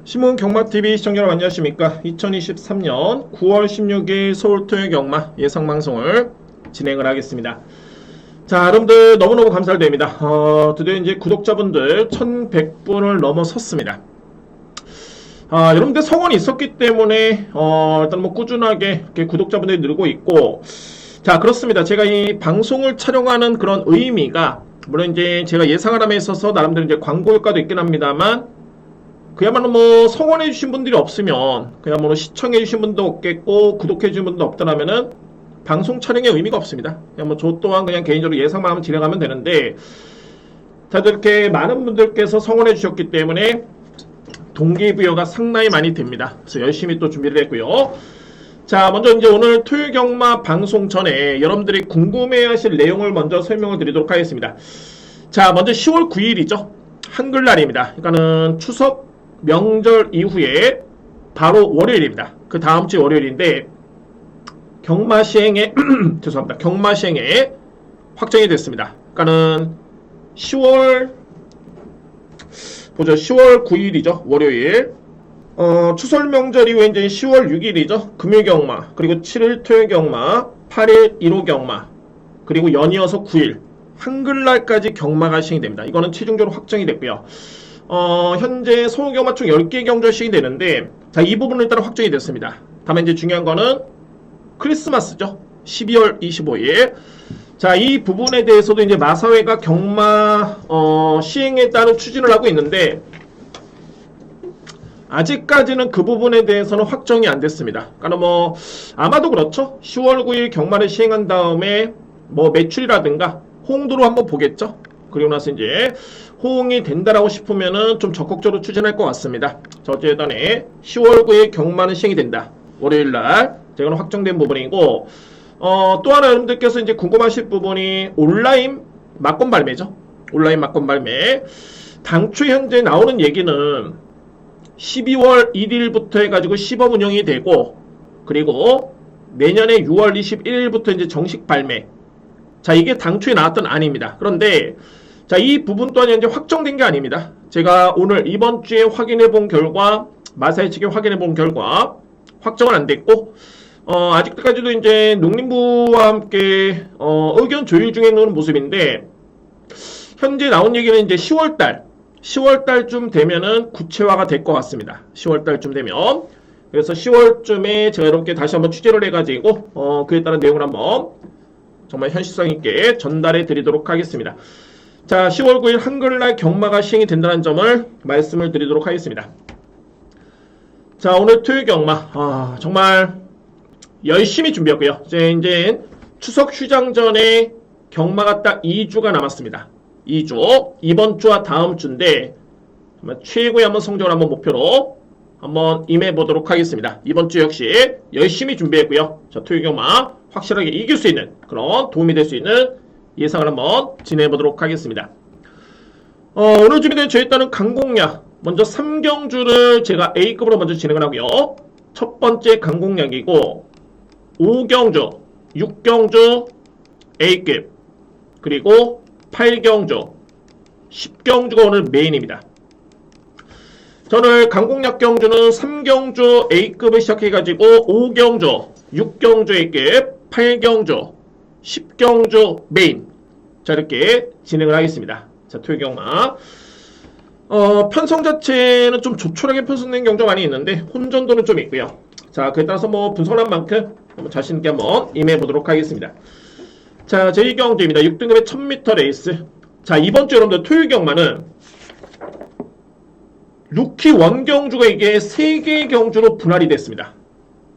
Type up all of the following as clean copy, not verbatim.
신문 경마TV 시청자 여러분 안녕하십니까. 2023년 9월 16일 서울 토요 경마 예상방송을 진행을 하겠습니다. 자, 여러분들 너무너무 감사드립니다. 드디어 이제 구독자분들 1100분을 넘어섰습니다. 여러분들 성원이 있었기 때문에 일단 뭐 꾸준하게 이렇게 구독자분들이 늘고 있고, 자, 그렇습니다. 제가 이 방송을 촬영하는 그런 의미가 물론 이제 제가 예상을 함에 있어서 나름대로 이제 광고 효과도 있긴 합니다만, 그야말로 뭐 성원해주신 분들이 없으면 그야말로 시청해주신 분도 없겠고 구독해주신 분도 없더라면은 방송 촬영의 의미가 없습니다. 그냥 뭐 저 또한 그냥 개인적으로 예상만 하면 진행하면 되는데, 다들 이렇게 많은 분들께서 성원해주셨기 때문에 동기부여가 상당히 많이 됩니다. 그래서 열심히 또 준비를 했고요. 자, 먼저 이제 오늘 토요 경마 방송 전에 여러분들이 궁금해하실 내용을 먼저 설명을 드리도록 하겠습니다. 자, 먼저 10월 9일이죠. 한글날입니다. 그러니까는 추석 명절 이후에 바로 월요일입니다. 그 다음 주 월요일인데 경마 시행에 죄송합니다. 경마 시행에 확정이 됐습니다. 그러니까는 10월 9일이죠. 월요일. 추석 명절 이후에 이제 10월 6일이죠. 금요 경마, 그리고 7일 토요 경마, 8일 1호 경마, 그리고 연이어서 9일 한글날까지 경마가 시행이 됩니다. 이거는 최종적으로 확정이 됐고요. 현재 서울 경마 총 10개 경주가 시행이 되는데, 자, 이 부분은 일단 확정이 됐습니다. 다만 이제 중요한 거는 크리스마스죠. 12월 25일. 자, 이 부분에 대해서도 이제 마사회가 경마 시행에 따른 추진을 하고 있는데, 아직까지는 그 부분에 대해서는 확정이 안 됐습니다. 그러니까 뭐 아마도 그렇죠. 10월 9일 경마를 시행한 다음에 뭐 매출이라든가 호응도로 한번 보겠죠. 그리고 나서 이제 호응이 된다라고 싶으면은 좀 적극적으로 추진할 것 같습니다. 자, 어쨌든 10월 9일 경마는 시행이 된다. 월요일날. 제가 확정된 부분이고, 또 하나 여러분들께서 이제 궁금하실 부분이 온라인 막권 발매죠. 온라인 막권 발매. 당초 현재 나오는 얘기는 12월 1일부터 해가지고 시범 운영이 되고, 그리고 내년에 6월 21일부터 이제 정식 발매. 자, 이게 당초에 나왔던 안입니다. 그런데 자, 이 부분 또한 현재 확정된 게 아닙니다. 제가 오늘 이번 주에 확인해 본 결과, 마사회 측에 확인해 본 결과 확정은 안 됐고, 아직까지도 이제 농림부와 함께 의견 조율 중에 있는 모습인데, 현재 나온 얘기는 이제 10월달쯤 되면은 구체화가 될 것 같습니다. 10월달쯤 되면. 그래서 10월쯤에 제가 여러분께 다시 한번 취재를 해가지고 그에 따른 내용을 한번 정말 현실성 있게 전달해 드리도록 하겠습니다. 자, 10월 9일 한글날 경마가 시행이 된다는 점을 말씀을 드리도록 하겠습니다. 자, 오늘 토요 경마 정말 열심히 준비했고요. 이제 추석 휴장 전에 경마가 딱 2주가 남았습니다. 2주, 이번 주와 다음 주인데 정말 최고의 한번 성적을 한번 목표로 한번 임해 보도록 하겠습니다. 이번 주 역시 열심히 준비했고요. 자, 토요 경마 확실하게 이길 수 있는 그런 도움이 될 수 있는 예상을 한번 진행해 보도록 하겠습니다. 오늘 준비된 저에 따른 강공략, 먼저 3경주를 제가 A급으로 먼저 진행을 하고요. 첫 번째 강공략이고 5경주, 6경주 A급, 그리고 8경주, 10경주가 오늘 메인입니다. 저는 강공략 경주는 3경주 A급을 시작해가지고 5경주, 6경주 A급, 8경주, 10경주 메인, 자, 이렇게 진행을 하겠습니다. 자, 토요 경마 편성 자체는 좀 조촐하게 편성된 경주가 많이 있는데 혼전도는 좀 있고요. 자, 그에 따라서 뭐 분석한 만큼 자신있게 한번 임해 보도록 하겠습니다. 자, 제2경주입니다. 6등급의 1000m 레이스. 자, 이번 주 여러분들 토요 경마는 루키 원경주가 이게 3개의 경주로 분할이 됐습니다.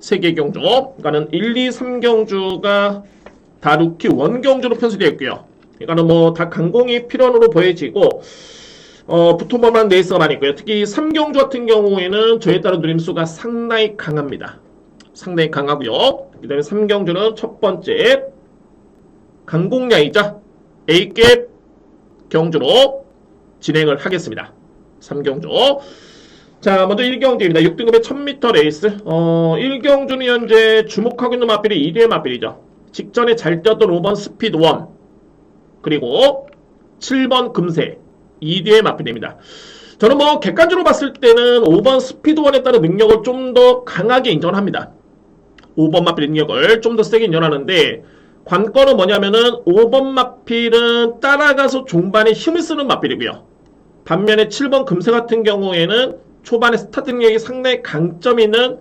3개의 경주. 그러니까는 1, 2, 3경주가 다 루키 원경주로 편성되어 있고요. 그러니까는 뭐 다 강공이 필연으로 보여지고, 부토범한 레이스가 많이 있고요. 특히 3경주 같은 경우에는 저에 따른 누림수가 상당히 강합니다. 상당히 강하고요. 그 다음에 3경주는 첫 번째 강공략이자 A급 경주로 진행을 하겠습니다. 3경주. 자, 먼저 1경주입니다. 6등급의 1000m 레이스. 1경주는 현재 주목하고 있는 마필이 2대의 마필이죠. 직전에 잘 뛰었던 5번 스피드원, 그리고 7번 금세, 2대의 마필입니다. 저는 뭐 객관적으로 봤을 때는 5번 스피드원에 따른 능력을 좀 더 강하게 인정을 합니다. 5번 마필 능력을 좀 더 세게 인정하는데 관건은 뭐냐면은 5번 마필은 따라가서 종반에 힘을 쓰는 마필이고요. 반면에 7번 금세 같은 경우에는 초반에 스타트 능력이 상당히 강점이 있는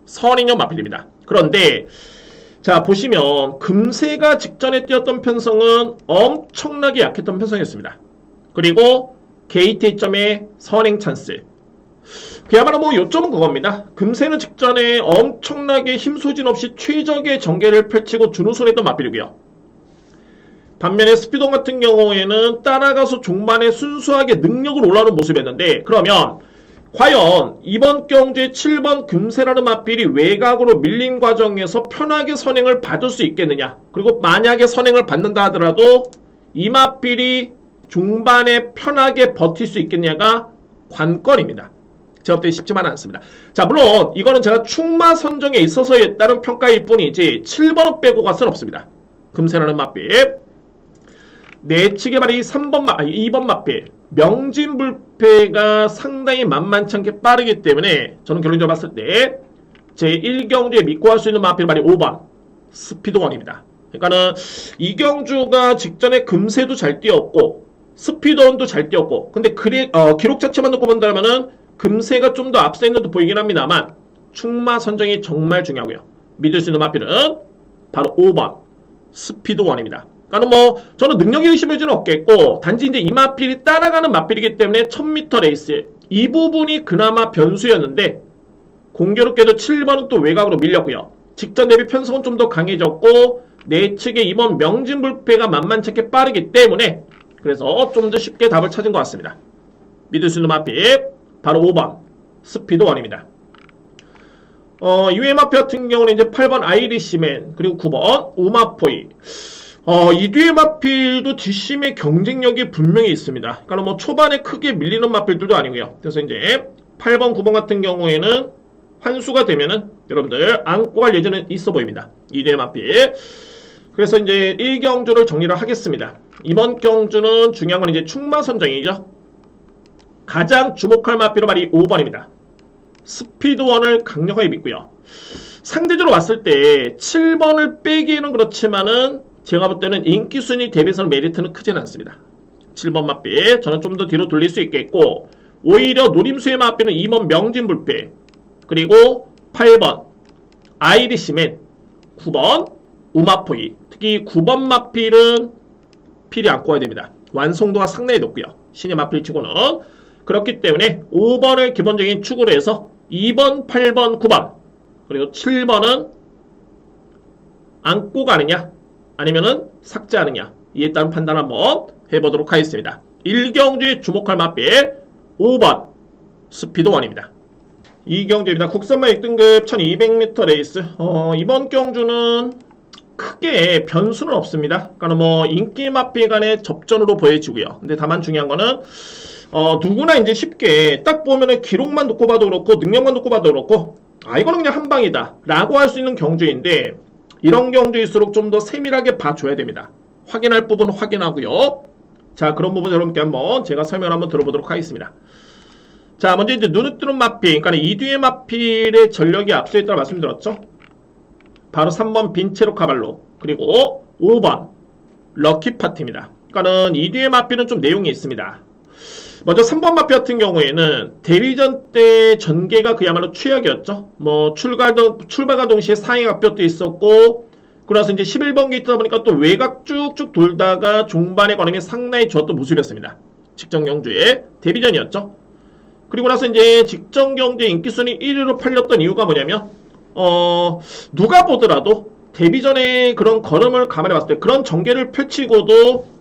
선인형 마필입니다. 그런데 자 보시면 금세가 직전에 뛰었던 편성은 엄청나게 약했던 편성이었습니다. 그리고 게이트 2점의 선행 찬스. 그야말로 뭐 요점은 그겁니다. 금세는 직전에 엄청나게 힘소진 없이 최적의 전개를 펼치고 준우승했던 마필이고요. 반면에 스피드 같은 경우에는 따라가서 종반에 순수하게 능력을 올라오는 모습이었는데 그러면 과연 이번 경주에 7번 금세라는 마필이 외곽으로 밀린 과정에서 편하게 선행을 받을 수 있겠느냐, 그리고 만약에 선행을 받는다 하더라도 이 마필이 중반에 편하게 버틸 수 있겠냐가 관건입니다. 제가 볼 때 쉽지만은 않습니다. 자, 물론 이거는 제가 충마 선정에 있어서에 따른 평가일 뿐이지 7번은 빼고 갈 수는 없습니다. 금세라는 마필. 내측의 말이 2번 마필. 명진불패가 상당히 만만치 않게 빠르기 때문에 저는 결론적으로 봤을 때 제 1경주에 믿고 할 수 있는 마필 말이 5번 스피드원입니다. 그러니까는 이경주가 직전에 금세도 잘 뛰었고 스피드원도 잘 뛰었고 근데 기록 자체만 놓고 본다면은 금세가 좀 더 앞서 있는 듯 보이긴 합니다만 충마 선정이 정말 중요하고요. 믿을 수 있는 마필은 바로 5번 스피드원입니다. 그러니까 뭐 저는 능력이 의심해지는 없겠고 단지 이제 이 마필이 따라가는 마필이기 때문에 1000m 레이스 이 부분이 그나마 변수였는데 공교롭게도 7번은 또 외곽으로 밀렸고요. 직전 대비 편성은 좀 더 강해졌고 내측의 이번 명진불패가 만만치 않게 빠르기 때문에 그래서 좀 더 쉽게 답을 찾은 것 같습니다. 믿을 수 있는 마필 바로 5번 스피드원입니다. 이외의 마필 같은 경우는 이제 8번 아이리시맨 그리고 9번 우마포이. 이 뒤의 마필도 뒷심의 경쟁력이 분명히 있습니다. 그러니까 뭐 초반에 크게 밀리는 마필들도 아니고요. 그래서 이제 8번, 9번 같은 경우에는 환수가 되면은 여러분들 안고 갈 예정은 있어 보입니다. 이 뒤의 마필. 그래서 이제 1경주를 정리를 하겠습니다. 이번 경주는 중요한 건 이제 충마 선정이죠. 가장 주목할 마필은 말이 5번입니다. 스피드원을 강력하게 믿고요. 상대적으로 봤을 때 7번을 빼기에는 그렇지만은 제가 볼 때는 인기순위 대비해서는 메리트는 크지는 않습니다. 7번 마필 저는 좀 더 뒤로 돌릴 수 있겠고 오히려 노림수의 마필은 2번 명진불패 그리고 8번 아이리시맨 9번 우마포이. 특히 9번 마필은 필이 안고 와야 됩니다. 완성도가 상당히 높고요. 신의 마필 치고는 그렇기 때문에 5번을 기본적인 축으로 해서 2번, 8번, 9번 그리고 7번은 안고 가느냐 아니면은 삭제하느냐 이에 따른 판단 한번 해보도록 하겠습니다. 1경주에 주목할 마필 5번 스피드원입니다. 2경주입니다. 국산마 1등급 1200m 레이스. 이번 경주는 크게 변수는 없습니다. 그러니까 뭐 인기 마필 간의 접전으로 보여지고요. 근데 다만 중요한 거는 누구나 이제 쉽게 딱 보면은 기록만 놓고 봐도 그렇고 능력만 놓고 봐도 그렇고 이거는 그냥 한 방이다 라고 할 수 있는 경주인데 이런 경주일수록 좀 더 세밀하게 봐줘야 됩니다. 확인할 부분은 확인하고요. 자, 그런 부분 여러분께 한번 제가 설명을 한번 들어보도록 하겠습니다. 자, 먼저 이제 눈에 띄는 마필, 그러니까 이 뒤의 마필의 전력이 앞서 있다고 말씀드렸죠. 바로 3번 빈체로 카발로 그리고 5번 럭키파티입니다. 그러니까는 이 뒤의 마필은 좀 내용이 있습니다. 먼저 3번 마필 같은 경우에는 데뷔전 때 전개가 그야말로 최악이었죠. 뭐 출발과 동시에 상행 합격도 있었고 그러나서 이제 11번 게이트다 보니까 또 외곽 쭉쭉 돌다가 중반에 관행이 상당히 좋았던 모습이었습니다. 직전 경주의 데뷔전이었죠. 그리고 나서 이제 직전 경주의 인기순위 1위로 팔렸던 이유가 뭐냐면 누가 보더라도 데뷔전에 그런 걸음을 감안해 봤을 때 그런 전개를 펼치고도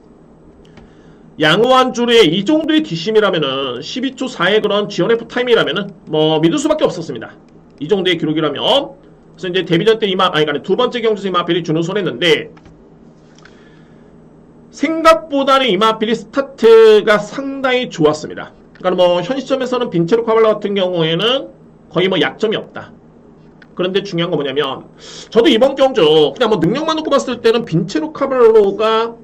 양호한 주루의 이 정도의 뒷심이라면은 12초 4의 그런 GNF 타임이라면은 뭐 믿을 수밖에 없었습니다. 이 정도의 기록이라면. 그래서 이제 데뷔전 때 그러니까 두 번째 경주에서 이마필이 준우승했는데 생각보다는 이마필이 스타트가 상당히 좋았습니다. 그러니까 뭐 현 시점에서는 빈체로 카발라 같은 경우에는 거의 뭐 약점이 없다. 그런데 중요한 건 뭐냐면 저도 이번 경주 그냥 뭐 능력만 놓고 봤을 때는 빈체로 카발로가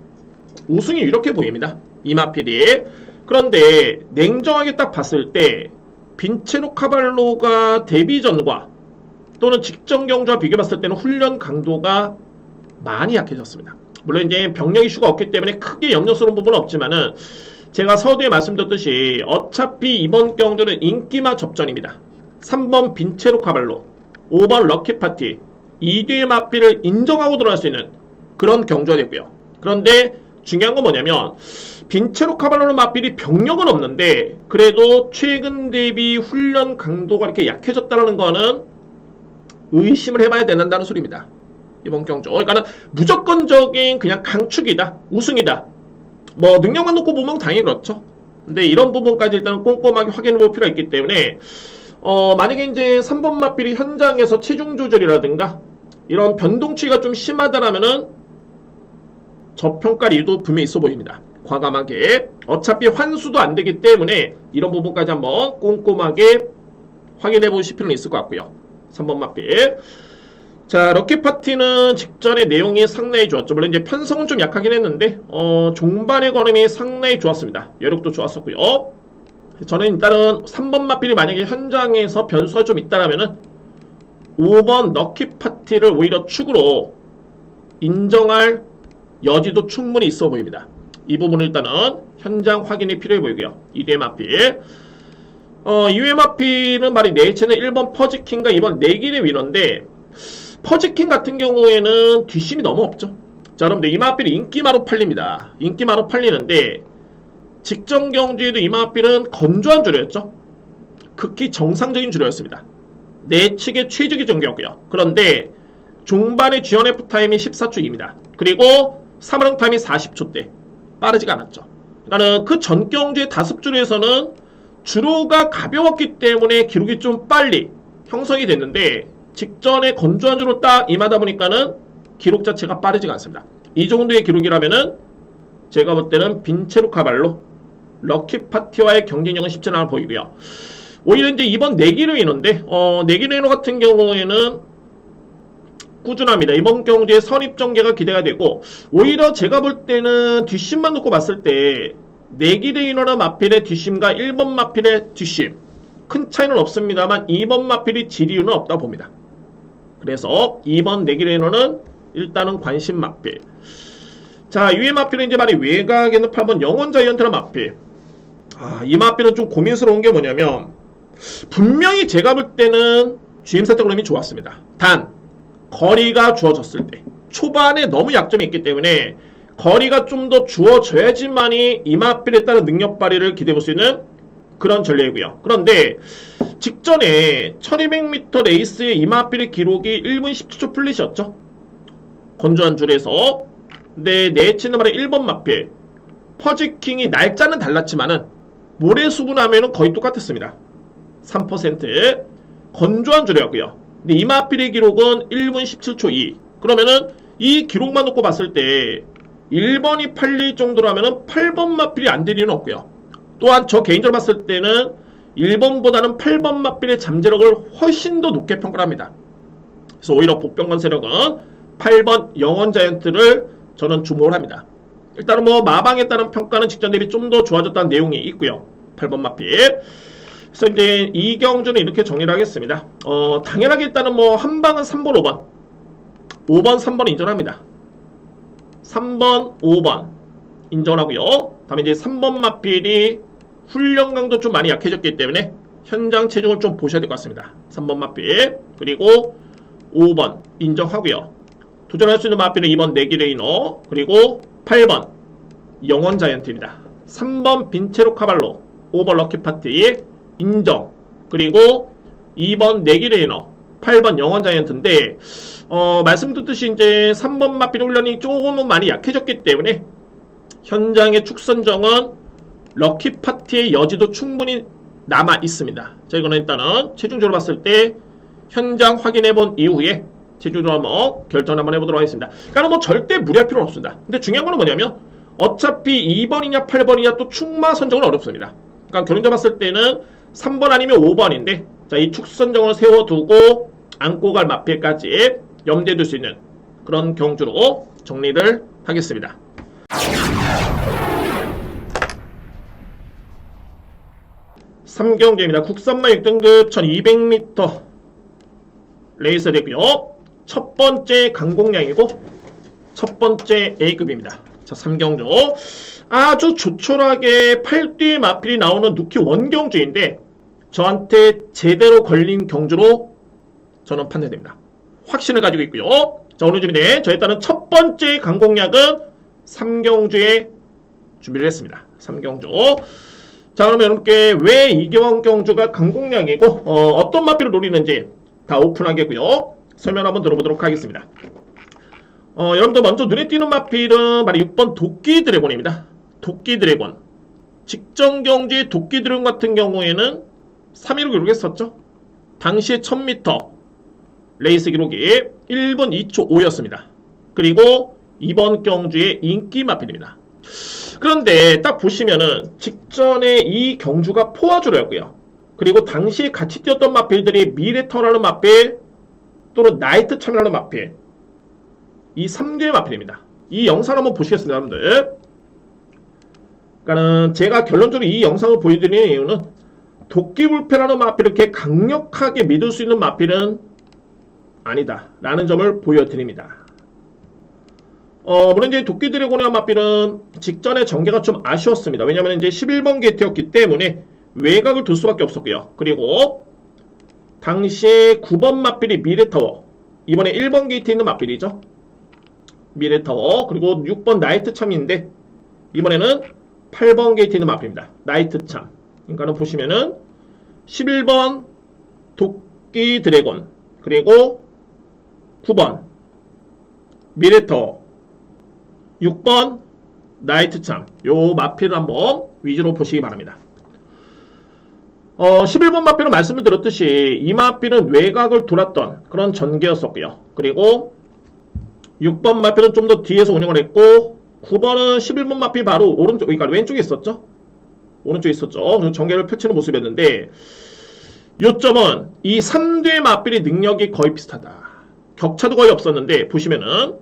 우승이 이렇게 보입니다. 이마필이. 그런데 냉정하게 딱 봤을 때 빈체로 카발로가 데뷔전과 또는 직전 경주와 비교해봤을 때는 훈련 강도가 많이 약해졌습니다. 물론 이제 병력 이슈가 없기 때문에 크게 염려스러운 부분은 없지만은 제가 서두에 말씀드렸듯이 어차피 이번 경주는 인기마 접전입니다. 3번 빈체로 카발로, 5번 럭키파티, 2뒤의 마피를 인정하고 들어갈 수 있는 그런 경주가 되고요. 그런데 중요한 건 뭐냐면 빈체로 카발로는 마필이 병력은 없는데 그래도 최근 대비 훈련 강도가 이렇게 약해졌다는 거는 의심을 해봐야 된다는 소리입니다. 이번 경주. 그러니까 무조건적인 그냥 강축이다, 우승이다. 뭐 능력만 놓고 보면 당연히 그렇죠. 근데 이런 부분까지 일단 꼼꼼하게 확인해 볼 필요가 있기 때문에 만약에 이제 3번 마필이 현장에서 체중 조절이라든가 이런 변동치가 좀 심하다라면은 저평가할 이유도 분명히 있어 보입니다. 과감하게. 어차피 환수도 안 되기 때문에 이런 부분까지 한번 꼼꼼하게 확인해 보실 필요는 있을 것 같고요. 3번 마필. 자, 럭키파티는 직전의 내용이 상당히 좋았죠. 물론 이제 편성은 좀 약하긴 했는데 종반의 걸음이 상당히 좋았습니다. 여력도 좋았었고요. 저는 일단은 3번 마필이 만약에 현장에서 변수가 좀 있다라면은 5번 럭키파티를 오히려 축으로 인정할 여지도 충분히 있어 보입니다. 이 부분은 일단은 현장 확인이 필요해 보이고요. 2대 마필. 2회 마필은 말이 내체는 1번 퍼지킹과 2번 내길의 위너인데 퍼지킹 같은 경우에는 뒷심이 너무 없죠. 자, 여러분들 이 마필이 인기마로 팔립니다. 인기마로 팔리는데 직전 경주에도 이 마필은 건조한 주류였죠. 극히 정상적인 주류였습니다. 내측의 최적의 전개였고요. 그런데 종반의 GNF 타임이 14초입니다. 그리고 3활용 타임이 40초대. 빠르지가 않았죠. 그러니까 그 전 경주의 다섯 주류에서는 주로가 가벼웠기 때문에 기록이 좀 빨리 형성이 됐는데 직전에 건조한 주로 딱 임하다 보니까는 기록 자체가 빠르지가 않습니다. 이 정도의 기록이라면은 제가 볼 때는 빈체로 카발로 럭키파티와의 경쟁력은 쉽지 않아 보이고요. 오히려 이제 이번 내기르이너인데 내기르이너 같은 경우에는 꾸준합니다. 이번 경주에 선입 전개가 기대가 되고 오히려 제가 볼 때는 뒷심만 놓고 봤을 때 내기르이너나 마필의 뒷심과 1번 마필의 뒷심 큰 차이는 없습니다만 2번 마필이 질 이유는 없다 봅니다. 그래서 2번 내기르이너는 일단은 관심 마필. 자, 2회 마필은 이제 말이 외곽에는 8번 영원 자이언트나 마필. 이 마필은 좀 고민스러운 게 뭐냐면 분명히 제가 볼 때는 GM 세트 그림이 좋았습니다. 단 거리가 주어졌을 때 초반에 너무 약점이 있기 때문에 거리가 좀 더 주어져야지만이 이 마필에 따른 능력 발휘를 기대해 볼 수 있는 그런 전략이고요. 그런데 직전에 1200m 레이스의 이 마필의 기록이 1분 17초 플릿이었죠. 건조한 줄에서. 근데 내치는 말에 1번 마필 퍼지킹이 날짜는 달랐지만은 모래 수분하면은 거의 똑같았습니다. 3% 건조한 줄이었고요. 근데 이 마필의 기록은 1분 17초 2. 그러면은 이 기록만 놓고 봤을 때 1번이 팔릴 정도라면은 8번 마필이 안 될 리는 없고요. 또한 저 개인적으로 봤을 때는 1번보다는 8번 마필의 잠재력을 훨씬 더 높게 평가를 합니다. 그래서 오히려 복병건 세력은 8번 영원 자이언트를 저는 주목을 합니다. 일단은 뭐 마방에 따른 평가는 직전 대비 좀 더 좋아졌다는 내용이 있고요. 8번 마필. 그래서 이제 이 경주는 이렇게 정리를 하겠습니다. 당연하게 일단은 뭐 한방은 3번, 5번. 5번, 3번 인정합니다. 3번, 5번 인정하고요. 다음에 이제 3번 마필이 훈련 강도 좀 많이 약해졌기 때문에 현장 체중을 좀 보셔야 될 것 같습니다. 3번 마필. 그리고 5번 인정하고요. 도전할 수 있는 마필은 2번 내기레이너. 그리고 8번 영원 자이언트입니다. 3번 빈체로 카발로. 5번 럭키파티 인정. 그리고 2번 내기레이너. 8번 영원 자이언트인데 말씀드렸듯이 이제 3번 마필 훈련이 조금은 많이 약해졌기 때문에 현장의 축선정은 럭키파티의 여지도 충분히 남아 있습니다. 자, 이거는 일단은 체중적으로 봤을 때 현장 확인해 본 이후에 체중적으로 한번 결정을 한번 해보도록 하겠습니다. 그러니까 뭐 절대 무리할 필요는 없습니다. 근데 중요한 거는 뭐냐면 어차피 2번이냐 8번이냐 또 축마 선정은 어렵습니다. 그러니까 결론적으로 봤을 때는 3번 아니면 5번인데 자, 이 축선정을 세워두고 안고 갈 마필까지 염두에 둘 수 있는 그런 경주로 정리를 하겠습니다. 3경주입니다. 국산만 6등급 1200m 레이서 되고요. 첫 번째 강공량이고 첫 번째 A급입니다. 자, 3경주. 아주 조촐하게 8뒤 마필이 나오는 누키 원경주인데 저한테 제대로 걸린 경주로 저는 판단됩니다. 확신을 가지고 있고요. 자, 오늘 준비된 저에 따른 첫 번째 강공략은 3경주에 준비를 했습니다. 3경주. 자, 그러면 여러분께 왜 이경원 경주가 강공략이고 어떤 마필을 노리는지 다 오픈하겠고요. 설명 한번 들어보도록 하겠습니다. 여러분들 먼저 눈에 띄는 마필은 바로 6번 도끼 드래곤입니다. 도끼 드래곤. 직전 경주의 도끼 드래곤 같은 경우에는 3위로 기록했었죠. 당시에 1000m 레이스 기록이 1분 2초 5였습니다. 그리고 이번 경주의 인기 마필입니다. 그런데 딱 보시면은 직전에 이 경주가 포화주로였고요. 그리고 당시 같이 뛰었던 마필들이 미래터라는 마필 또는 나이트 참이라는 마필, 이 3개의 마필입니다. 이 영상 한번 보시겠습니다, 여러분들. 그러니까는 제가 결론적으로 이 영상을 보여드리는 이유는 도끼불패라는 마필을 이렇게 강력하게 믿을 수 있는 마필은 아니다 라는 점을 보여드립니다. 물론 이제 도끼 드래곤의 마필은 직전에 전개가 좀 아쉬웠습니다. 왜냐면 이제 11번 게이트였기 때문에 외곽을 둘 수밖에 없었고요. 그리고 당시에 9번 마필이 미래타워, 이번에 1번 게이트에 있는 마필이죠. 미래타워. 그리고 6번 나이트 참인데 이번에는 8번 게이트에 있는 마필입니다. 나이트 참. 그러니까는 보시면은 11번 도끼 드래곤, 그리고 9번 미래타워, 6번 나이트 참, 요 마필을 한번 위주로 보시기 바랍니다. 11번 마필은 말씀을 드렸듯이 이 마필은 외곽을 돌았던 그런 전개였었고요. 그리고 6번 마필은 좀 더 뒤에서 운영을 했고 9번은 11번 마필 바로 오른쪽, 그러니까 왼쪽에 있었죠. 오른쪽에 있었죠. 전개를 펼치는 모습이었는데 요점은 이 3대 마필의 능력이 거의 비슷하다. 격차도 거의 없었는데 보시면은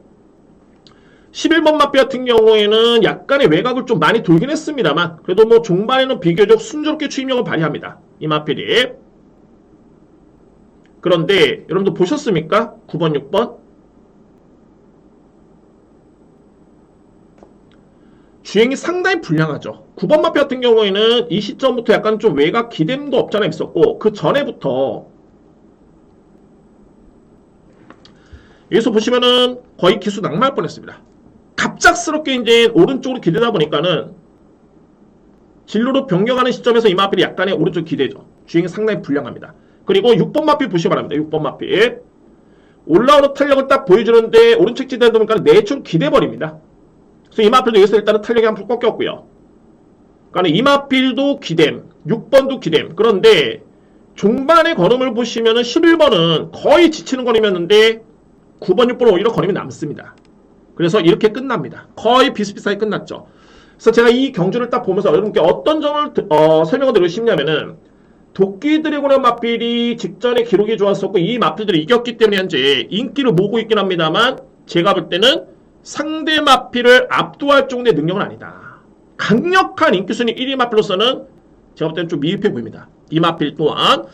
11번 마필 같은 경우에는 약간의 외곽을 좀 많이 돌긴 했습니다만 그래도 뭐 종반에는 비교적 순조롭게 추임력을 발휘합니다. 이 마필이. 그런데 여러분들 보셨습니까? 9번, 6번? 주행이 상당히 불량하죠. 9번 마필 같은 경우에는 이 시점부터 약간 좀 외곽 기댐도 없잖아 있었고 그 전에부터 여기서 보시면은 거의 기수 낙마할 뻔했습니다. 갑작스럽게 이제 오른쪽으로 기대다 보니까는 진로로 변경하는 시점에서 이 마필이 약간의 오른쪽 기대죠. 주행이 상당히 불량합니다. 그리고 6번 마필 보시기 바랍니다. 6번 마필. 올라오는 탄력을 딱 보여주는데 오른쪽 지대다 보니까 내추로 기대버립니다. 그래서 이 마필도 여기서 일단은 탄력이 한풀 꺾였고요. 그러니까 이 마필도 기댐, 6번도 기댐. 그런데 종반의 걸음을 보시면은 11번은 거의 지치는 걸음이었는데 9번, 6번 오히려 걸음이 남습니다. 그래서 이렇게 끝납니다. 거의 비슷비슷하게 끝났죠. 그래서 제가 이 경주를 딱 보면서 여러분께 어떤 점을 설명을 드리고 싶냐면은 도끼 드래곤의 마필이 직전에 기록이 좋았었고 이 마필들이 이겼기 때문에 현재 인기를 모으고 있긴 합니다만 제가 볼 때는 상대 마필을 압도할 정도의 능력은 아니다. 강력한 인기순위 1위 마필로서는 제가 볼 때는 좀 미흡해 보입니다. 이 마필 또한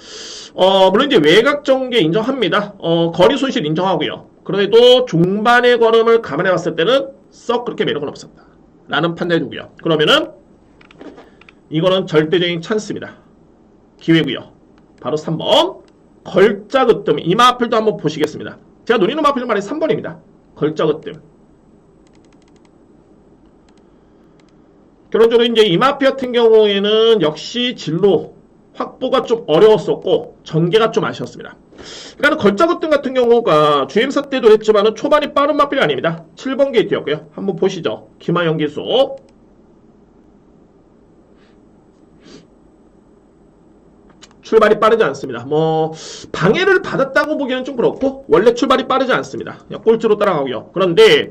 물론 이제 외곽 전개 인정합니다. 거리 손실 인정하고요. 그래도 종반의 걸음을 감안해 봤을 때는 썩 그렇게 매력은 없었다 라는 판단이 두고요. 그러면은 이거는 절대적인 찬스입니다. 기회고요. 바로 3번 걸작으뜸. 이 마필도 한번 보시겠습니다. 제가 노리는 마필은 말이 3번입니다. 걸작으뜸. 결론적으로 이제 이 마필 같은 경우에는 역시 진로 확보가 좀 어려웠었고 전개가 좀 아쉬웠습니다. 그러니까 걸작으뜸 같은 경우가 GM사 때도 했지만 초반이 빠른 마필이 아닙니다. 7번 게이트였고요. 한번 보시죠. 김하영 기수. 출발이 빠르지 않습니다. 뭐 방해를 받았다고 보기에는 좀 그렇고 원래 출발이 빠르지 않습니다. 그냥 꼴찌로 따라가고요. 그런데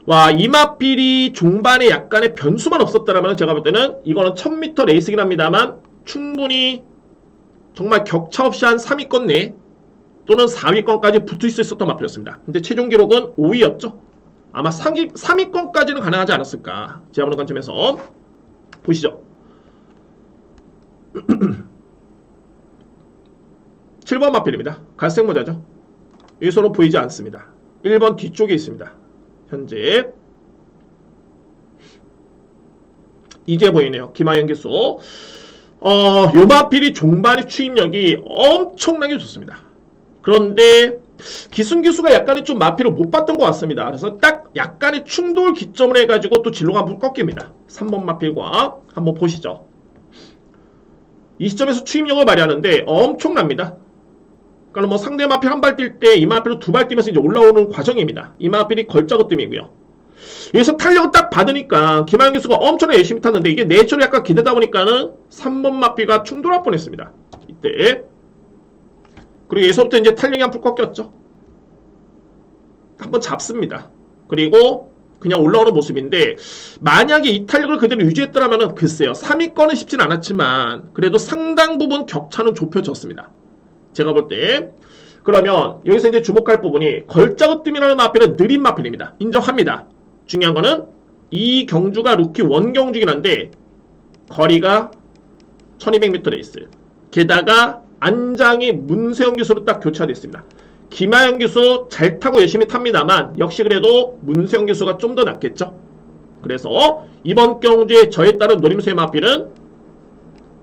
와, 이 마필이 종반에 약간의 변수만 없었다면 제가 볼 때는 이거는 1000m 레이스긴 합니다만 충분히 정말 격차 없이 한 3위권 내 또는 4위권까지 붙을 수 있었던 마필이었습니다. 근데 최종 기록은 5위였죠. 아마 3위권까지는 가능하지 않았을까. 제가 보는 관점에서 보시죠. 7번 마필입니다. 갈색 모자죠. 여기서는 보이지 않습니다. 1번 뒤쪽에 있습니다. 현재 이제 보이네요. 김하영 기수. 요 마필이 종반의 추임력이 엄청나게 좋습니다. 그런데 기순 기수가 약간의 좀 마필을 못 봤던 것 같습니다. 그래서 딱 약간의 충돌 기점을 해가지고 또 진로가 한번 꺾입니다. 3번 마필과 한번 보시죠. 이 시점에서 추임력을 발휘하는데 엄청납니다. 그러니까 뭐 상대 마필 한 발 뛸 때 이 마필로 두 발 뛰면서 이제 올라오는 과정입니다. 이 마필이 걸작으뜸이고요. 여기서 탄력을 딱 받으니까 김하영 기수가 엄청나게 열심히 탔는데 이게 내철이 약간 기대다 보니까는 3번 마필과 충돌할 뻔했습니다. 이때. 그리고 여기서부터 이제 탄력이 한풀 꺾였죠. 한번 잡습니다. 그리고 그냥 올라오는 모습인데 만약에 이 탄력을 그대로 유지했더라면 글쎄요. 3위권은 쉽진 않았지만 그래도 상당 부분 격차는 좁혀졌습니다. 제가 볼 때. 그러면 여기서 이제 주목할 부분이 걸작으뜸이라는 마필은 느린 마필입니다. 인정합니다. 중요한 거는 이 경주가 루키 원 경주긴 한데 거리가 1200m 레이스. 게다가 안장이 문세영 기수로 딱 교체가 됐습니다. 김하영 기수 잘 타고 열심히 탑니다만 역시 그래도 문세영 기수가 좀 더 낫겠죠. 그래서 이번 경주에 저에 따른 노림수의 마필은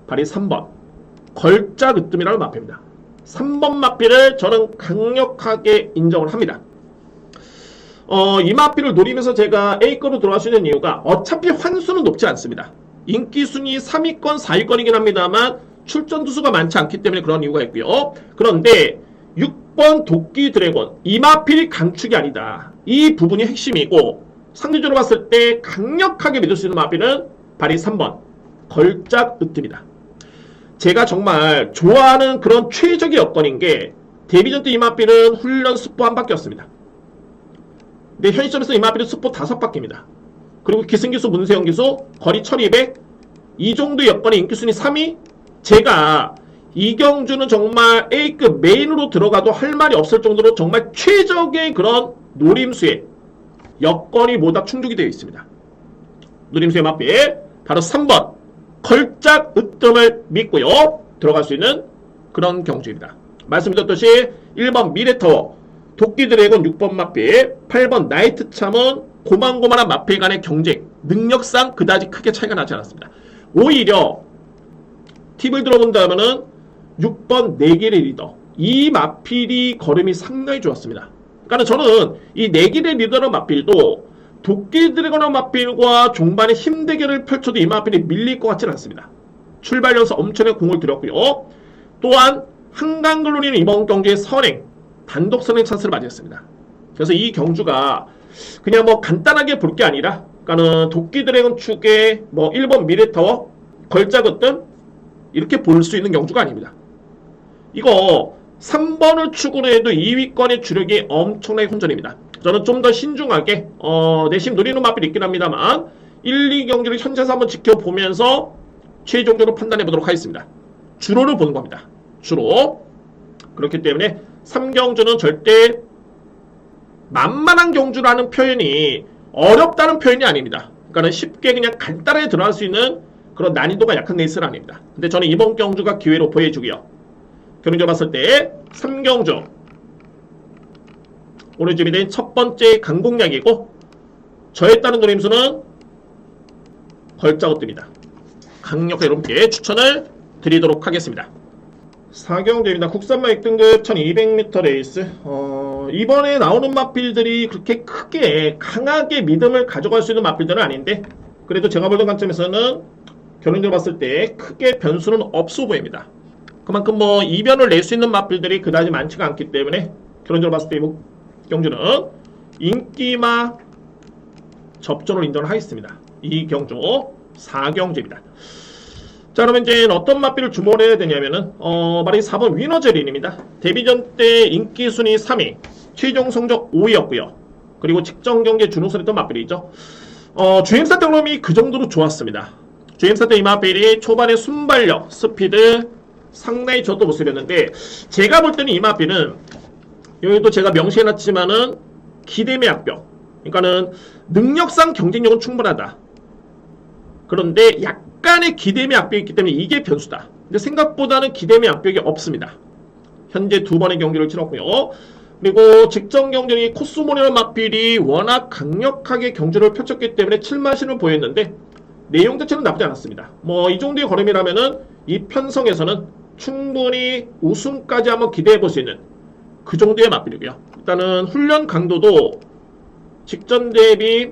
발이 3번 걸작으뜸이라는 마필입니다. 3번 마필을 저는 강력하게 인정을 합니다. 이 마필을 노리면서 제가 A급으로 들어갈 수 있는 이유가 어차피 환수는 높지 않습니다. 인기순위 3위권, 4위권이긴 합니다만 출전 두수가 많지 않기 때문에 그런 이유가 있고요. 그런데 6번 도끼 드래곤 이 마필이 강축이 아니다. 이 부분이 핵심이고 상대적으로 봤을 때 강력하게 믿을 수 있는 마필은 발이 3번 걸작으뜸이다. 제가 정말 좋아하는 그런 최적의 여건인 게 데뷔전 때 이 마필은 훈련 스포 한 바퀴였습니다. 근데 현 시점에서 이 마필은 스포 5바퀴입니다. 그리고 기승기수 문세영 기수 거리 1200 이 정도 여건의 인기순위 3위. 제가 이경주는 정말 A급 메인으로 들어가도 할 말이 없을 정도로 정말 최적의 그런 노림수의 여건이 모두 다 충족이 되어 있습니다. 노림수의 마필 바로 3번 걸작으뜸을 믿고요. 들어갈 수 있는 그런 경주입니다. 말씀드렸듯이 1번 미래타워 도끼 드래곤 6번 마필 8번 나이트 참은 고만고만한 마필 간의 경쟁 능력상 그다지 크게 차이가 나지 않았습니다. 오히려 팁을 들어본다면은 6번 내길의 리더 이 마필이 걸음이 상당히 좋았습니다. 그러니까 저는 이 내길의 리더라는 마필도 도끼 드래곤 마필과 종반의 힘 대결을 펼쳐도 이 마필이 밀릴 것 같지는 않습니다. 출발 연서 엄청나게 공을 들였고요. 또한 한강글로리는 이번 경기에 선행 단독 선행 찬스를 맞이했습니다. 그래서 이 경주가 그냥 뭐 간단하게 볼 게 아니라 그러니까는 도끼 드래곤 축의 뭐 1번 미래타워 걸작으뜸 이렇게 볼 수 있는 경주가 아닙니다. 이거 3번을 축으로 해도 2위권의 주력이 엄청나게 혼전입니다. 저는 좀 더 신중하게 내심 노리는 마필이 있긴 합니다만 1, 2경기를 현재서 한번 지켜보면서 최종적으로 판단해 보도록 하겠습니다. 주로를 보는 겁니다. 주로. 그렇기 때문에 3경주는 절대 만만한 경주라는 표현이 어렵다는 표현이 아닙니다. 그러니까 쉽게 그냥 간단하게 들어갈 수 있는 그런 난이도가 약한 레이스는 아닙니다. 근데 저는 이번 경주가 기회로 보여주고요. 결론적으로 봤을 때 3경주 오늘 준비된 첫 번째 강공략이고 저에 따른 노림수는 걸작으뜸입니다. 강력하게 여러분께 추천을 드리도록 하겠습니다. 4경주입니다. 국산마 6등급 1200m 레이스. 이번에 나오는 마필들이 그렇게 크게 강하게 믿음을 가져갈 수 있는 마필들은 아닌데 그래도 제가 보던 관점에서는 결론적으로 봤을 때 크게 변수는 없어 보입니다. 그만큼 뭐 이변을 낼 수 있는 마필들이 그다지 많지가 않기 때문에 결론적으로 봤을 때 이 경주는 인기마 접전을 인정을 하겠습니다. 이 경주 4경주입니다. 자, 그러면 이제 어떤 마필을 주목을 해야 되냐면은 말이 4번 위너제린입니다. 데뷔전 때 인기 순위 3위, 최종 성적 5위였고요. 그리고 직전 경기에 준우승했던 마필이죠. 주행사 경험이 그 정도로 좋았습니다. 주행사 때 이 마필이 초반에 순발력, 스피드 상당히 좋았던 모습이었는데 제가 볼 때는 이 마필은 여기도 제가 명시해놨지만은 기대매 악병. 그러니까는 능력상 경쟁력은 충분하다. 그런데 약간의 기대매 악벽이 있기 때문에 이게 변수다. 근데 생각보다는 기대매 악벽이 없습니다. 현재 2번의 경기를 치렀고요. 그리고 직전 경쟁이 코스모라는 맞필이 워낙 강력하게 경주를 펼쳤기 때문에 7마신을 보였는데 내용 자체는 나쁘지 않았습니다. 뭐 이 정도의 걸음이라면은 이 편성에서는 충분히 우승까지 한번 기대해 볼 수 있는 그 정도의 맞필이고요. 일단은 훈련 강도도 직전 대비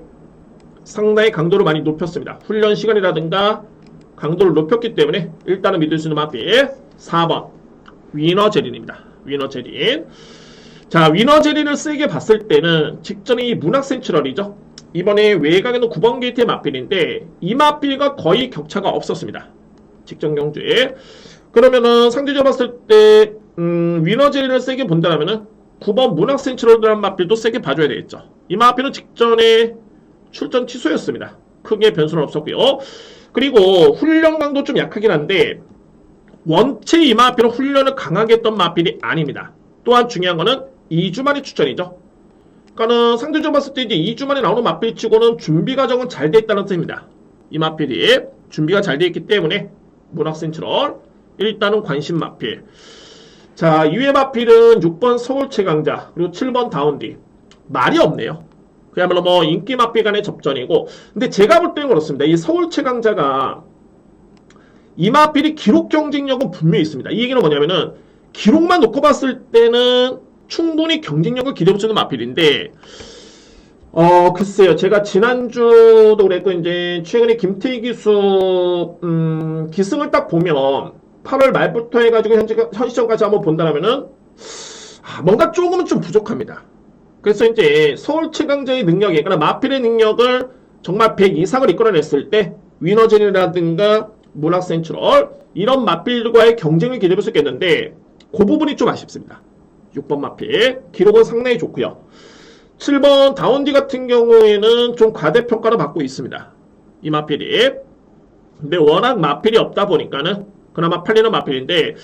상당히 강도를 많이 높였습니다. 훈련 시간이라든가 강도를 높였기 때문에 일단은 믿을 수 있는 맞필 4번 위너제린입니다. 위너제린. 자, 위너제린을 세게 봤을 때는 직전에 이 문학센츄럴이죠. 이번에 외곽에는 9번 게이트의 맞필인데 이 맞필과 거의 격차가 없었습니다. 직전 경주에. 그러면은 상대적으로 봤을 때 위너제린을 세게 본다면은 9번 문학센츄럴이라는 맞필도 세게 봐줘야 되겠죠. 이 맞필은 직전에 출전 취소였습니다. 크게 변수는 없었고요. 그리고 훈련 강도 좀 약하긴 한데 원체 이 맞필은 훈련을 강하게 했던 맞필이 아닙니다. 또한 중요한 거는 2주 만에 출전이죠. 그러니까는 상대적으로 봤을 때 이제 2주 만에 나오는 맞필 치고는 준비 과정은 잘 돼 있다는 뜻입니다. 이 맞필이 준비가 잘 돼 있기 때문에 문학센츄럴 일단은 관심 맞필. 자, 이외 맞필은 6번 서울 최강자 그리고 7번 다운디. 말이 없네요. 그야말로 뭐 인기 맞필 간의 접전이고, 근데 제가 볼 때는 그렇습니다. 이 서울 최강자가 이 맞필이 기록 경쟁력은 분명히 있습니다. 이 얘기는 뭐냐면은 기록만 놓고 봤을 때는 충분히 경쟁력을 기대해 볼 수 있는 맞필인데, 글쎄요. 제가 지난주도 그랬고, 이제, 최근에 김태희 기수, 기승을 딱 보면, 8월 말부터 해가지고 현 시점까지 한번 본다면은, 뭔가 조금은 좀 부족합니다. 그래서 이제, 서울 최강자의 능력이, 그러니까 마필의 능력을 정말 100 이상을 이끌어냈을 때, 위너젠이라든가, 문학센츄럴, 이런 마필과의 경쟁을 기대해 볼 수 있겠는데, 그 부분이 좀 아쉽습니다. 6번 마필. 기록은 상당히 좋고요. 7번 다운디 같은 경우에는 좀 과대평가를 받고 있습니다. 이 마필이. 근데 워낙 마필이 없다 보니까는 그나마 팔리는 마필인데,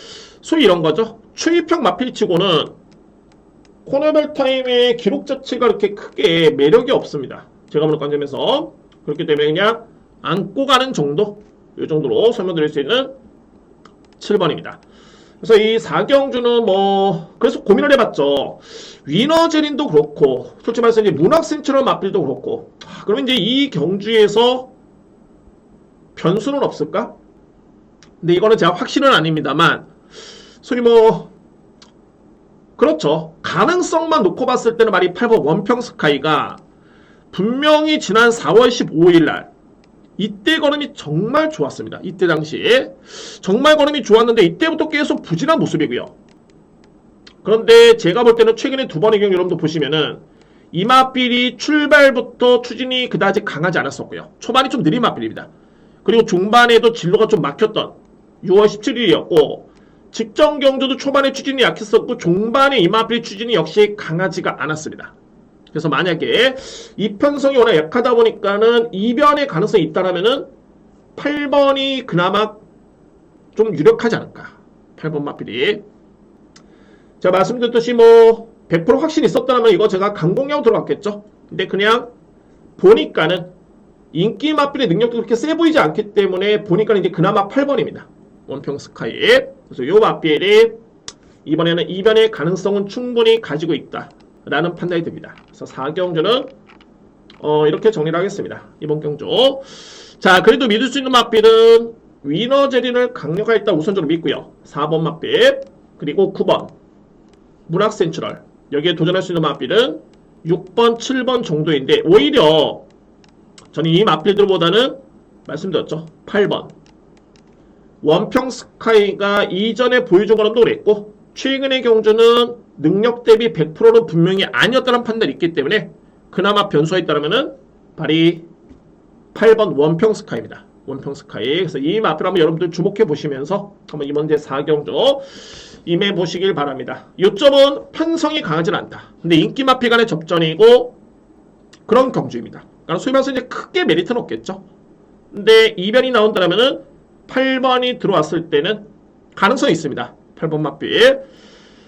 소위 이런 거죠. 추입형 마필 치고는 코너별 타임의 기록 자체가 그렇게 크게 매력이 없습니다. 제가 보는 관점에서. 그렇기 때문에 그냥 안고 가는 정도? 이 정도로 설명드릴 수 있는 7번입니다. 그래서 이 4경주는 뭐 그래서 고민을 해봤죠. 위너제린도 그렇고 솔직히 말해서 이제 문학센츄럴 맞필도 그렇고 그러면 이제 이 경주에서 변수는 없을까? 근데 이거는 제가 확신은 아닙니다만 소위 뭐 그렇죠. 가능성만 놓고 봤을 때는 말이 8번 원평 스카이가 분명히 지난 4월 15일 날 이때 걸음이 정말 좋았습니다. 이때 당시에 정말 걸음이 좋았는데 이때부터 계속 부진한 모습이고요. 그런데 제가 볼 때는 최근에 2번의 경기 여러분도 보시면은 이 맞필이 출발부터 추진이 그다지 강하지 않았었고요. 초반이 좀 느린 맞필입니다. 그리고 중반에도 진로가 좀 막혔던 6월 17일이었고 직전 경주도 초반에 추진이 약했었고 중반에 이 맞필 추진이 역시 강하지가 않았습니다. 그래서 만약에 이 편성이 워낙 약하다 보니까는 이변의 가능성이 있다라면은 8번이 그나마 좀 유력하지 않을까. 8번 마필이. 자, 말씀드렸듯이 뭐 100% 확신이 있었다면 이거 제가 강공략으로 들어갔겠죠. 근데 그냥 보니까는 인기 마필의 능력도 그렇게 세 보이지 않기 때문에 보니까는 이제 그나마 8번입니다. 원평 스카이. 그래서 요 마필이 이번에는 이변의 가능성은 충분히 가지고 있다. 라는 판단이 듭니다. 그래서 4경주는 이렇게 정리를 하겠습니다. 이번 경주. 자, 그래도 믿을 수 있는 맛필은 위너제린을 강력하게 있다 우선적으로 믿고요. 4번 맛필 그리고 9번 문학센츄럴 여기에 도전할 수 있는 맛필은 6번, 7번 정도인데 오히려 저는 이 맛필들보다는 말씀드렸죠. 8번 원평 스카이가 이전에 보여준 거랑도 그랬고 최근의 경주는 능력 대비 100%는 분명히 아니었다는 판단이 있기 때문에 그나마 변수가 있다면은 발이 8번 원평 스카이입니다. 원평 스카이. 그래서 이 마필 한번 여러분들 주목해 보시면서 한번 이번 제 4경주 임해 보시길 바랍니다. 요점은 편성이 강하진 않다. 근데 인기 마필 간의 접전이고 그런 경주입니다. 그러니까 소위 말해서 이제 크게 메리트는 없겠죠. 근데 이변이 나온다면은 8번이 들어왔을 때는 가능성이 있습니다. 8번 마필.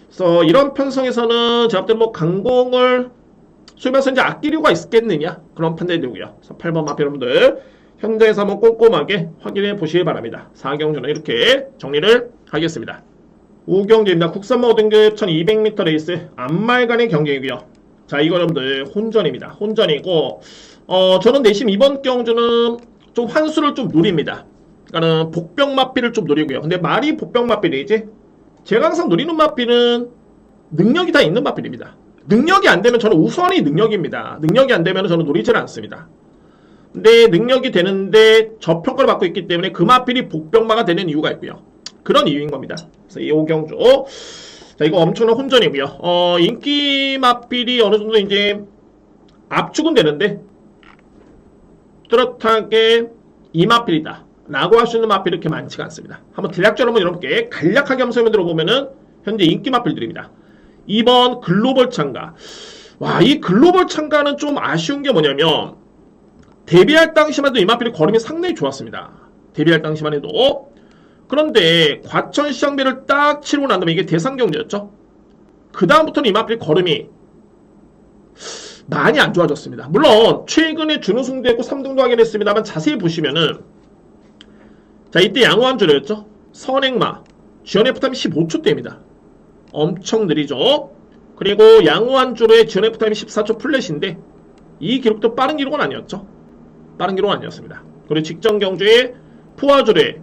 그래서 이런 편성에서는 제가 볼 때는 뭐 강공을 소위 말해서 이제 아낄 이유가 있겠느냐 그런 판단이 되고요. 그래서 8번 마필 여러분들 현장에서 한번 꼼꼼하게 확인해 보시기 바랍니다. 4경주는 이렇게 정리를 하겠습니다. 우경주입니다. 국산모 등급 1200m 레이스 안말간의 경기이고요. 자, 이거 여러분들 혼전입니다. 혼전이고 저는 내심 이번 경주는 좀 환수를 좀 노립니다. 그러니까는 복병 마필을 좀 노리고요. 근데 말이 복병 마필이지, 제가 항상 노리는 마필은 능력이 다 있는 마필입니다. 능력이 안 되면 저는 우선이 능력입니다. 능력이 안 되면 저는 노리질 않습니다. 근데 능력이 되는데 저평가를 받고 있기 때문에 그 마필이 복병마가 되는 이유가 있고요. 그런 이유인 겁니다. 그래서 이 오경주, 자, 이거 엄청난 혼전이고요. 인기 마필이 어느 정도 이제 압축은 되는데 뚜렷하게 이 마필이다 라고 할 수 있는 마필이 그렇게 많지가 않습니다. 한번 대략적으로 한번 여러분께 간략하게 한번 설명 들어보면은 현재 인기 마필들입니다. 2번 글로벌 참가. 와, 이 글로벌 참가는 좀 아쉬운 게 뭐냐면 데뷔할 당시만 해도 이 마필이 걸음이 상당히 좋았습니다. 데뷔할 당시만 해도. 그런데 과천 시장배를 딱 치르고 난 다음에 이게 대상 경주였죠. 그 다음부터는 이 마필이 걸음이 많이 안 좋아졌습니다. 물론 최근에 준우승도 했고 3등도 하긴 했습니다만 자세히 보시면은, 자, 이때 양호한주였죠. 선행마 지연 F타임 15초대입니다. 엄청 느리죠. 그리고 양호한주로의 지연 F타임이 14초 플랫인데 이 기록도 빠른 기록은 아니었죠. 빠른 기록은 아니었습니다. 그리고 직전 경주에 포화주로의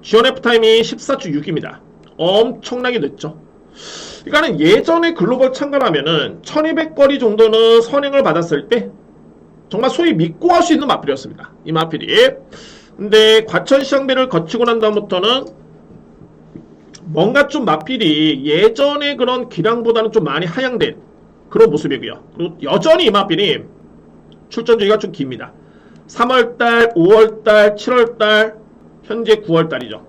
지연 F타임이 14초 6입니다. 엄청나게 늦죠. 그러니까는 예전에 글로벌 참가라면은 1200거리 정도는 선행을 받았을 때 정말 소위 믿고 할 수 있는 마필이었습니다. 이 마필이. 근데 과천시장배를 거치고 난 다음부터는 뭔가 좀 마필이 예전의 그런 기량보다는 좀 많이 하향된 그런 모습이고요. 그리고 여전히 이 마필이 출전 주기가 좀 깁니다. 3월달, 5월달, 7월달, 현재 9월달이죠.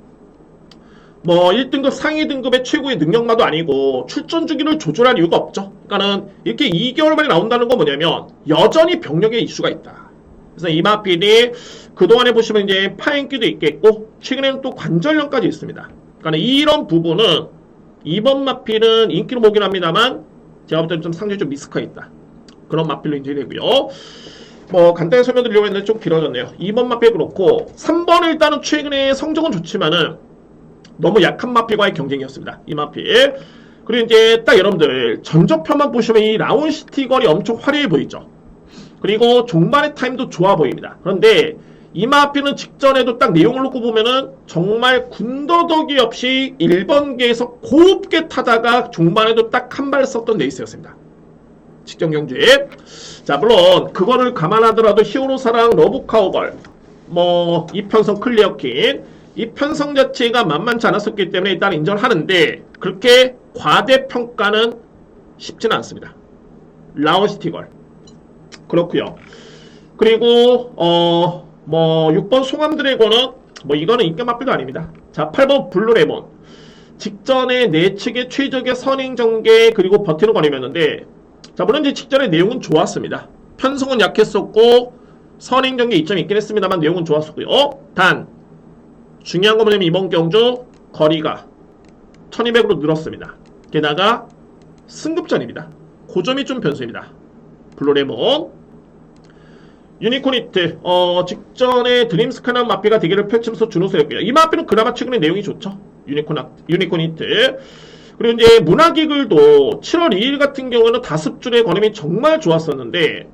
뭐 1등급 상위 등급의 최고의 능력마도 아니고 출전 주기를 조절할 이유가 없죠. 그러니까는 이렇게 2개월 만에 나온다는 건 뭐냐면 여전히 병력에 이슈가 있다. 그래서 이 마필이 그동안에 보시면 이제 파행기도 있겠고 최근에는 또 관절염까지 있습니다. 그러니까 이런 부분은 이번 마필은 인기로 보긴 합니다만 제가 볼 때는 좀 상당히 좀 리스크가 있다. 그런 마필로 인정되고요. 뭐 간단히 설명드리려고 했는데 좀 길어졌네요. 2번 마필 그렇고 3번은 일단은 최근에 성적은 좋지만은 너무 약한 마필과의 경쟁이었습니다. 이 마필. 그리고 이제 딱 여러분들 전적편만 보시면 이 라운시티 거리 엄청 화려해 보이죠. 그리고 종반의 타임도 좋아 보입니다. 그런데 이 마필은 직전에도 딱 내용을 놓고 보면은 정말 군더더기 없이 1번계에서 곱게 타다가 종반에도 딱 한 발 썼던 레이스였습니다. 직전 경주에. 자, 물론 그거를 감안하더라도 히어로사랑 러브카우걸, 뭐 이편성 클리어킨, 이 편성 자체가 만만치 않았었기 때문에 일단 인정하는데 그렇게 과대평가는 쉽지는 않습니다. 라운시티걸 그렇고요. 그리고 뭐 6번 송암 드래곤은 뭐 이거는 인기 마필도 아닙니다. 자, 8번 블루레몬 직전에 내측의 최적의 선행 전개 그리고 버티는 거리였는데, 자, 물론 이제 직전에 내용은 좋았습니다. 편성은 약했었고 선행 전개 이점이 있긴 했습니다만 내용은 좋았었고요. 단 중요한 건 뭐냐면 이번 경주 거리가 1200으로 늘었습니다. 게다가 승급전입니다. 그 점이 좀 변수입니다. 블루레몬, 유니콘히트, 직전에 드림스카나 마피가 대결을 펼치면서 준우승했고요. 이 마피는 그나마 최근에 내용이 좋죠. 유니콘히트. 그리고 이제 문화기글도 7월 2일 같은 경우는 5줄의 걸음이 정말 좋았었는데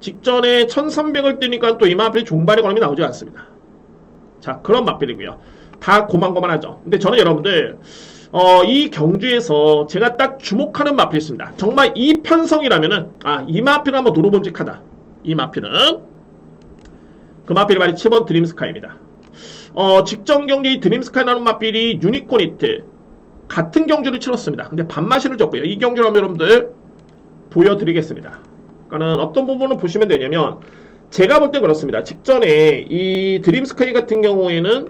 직전에 1300을 뛰니까 또 이 마필이 종반의 걸음이 나오지 않습니다. 자, 그런 마필이고요. 다 고만고만하죠. 근데 저는 여러분들 이 경주에서 제가 딱 주목하는 마필이 있습니다. 정말 이 편성이라면은 이 마필은 한번 노려본직하다. 이 마필은 그 마필이 바로 7번 드림스카이입니다. 직전 경기 드림스카이라는 마필이 유니콘히트 같은 경주를 치렀습니다. 근데 반마신을 줬고요. 이 경주를 한번 여러분들 보여드리겠습니다. 그러니까는 어떤 부분을 보시면 되냐면 제가 볼 때 그렇습니다. 직전에 이 드림스카이 같은 경우에는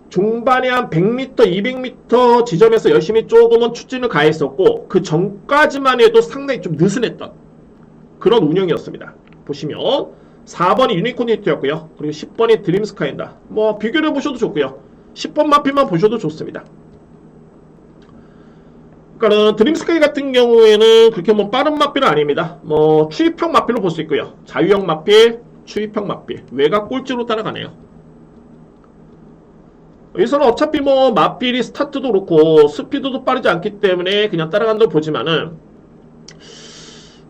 종반에 한 100m, 200m 지점에서 열심히 조금은 추진을 가했었고 그 전까지만 해도 상당히 좀 느슨했던 그런 운영이었습니다. 보시면 4번이 유니콘히트였고요. 그리고 10번이 드림스카이입니다. 뭐 비교를 해보셔도 좋고요. 10번 마필만 보셔도 좋습니다. 그러니까 드림스카이 같은 경우에는 그렇게 뭐 빠른 마필은 아닙니다. 뭐 추입형 마필로 볼 수 있고요. 자유형 마필, 추입형 마필, 외곽 꼴찌로 따라가네요. 여기서는 어차피 뭐 마필이 스타트도 그렇고 스피드도 빠르지 않기 때문에 그냥 따라간다고 보지만은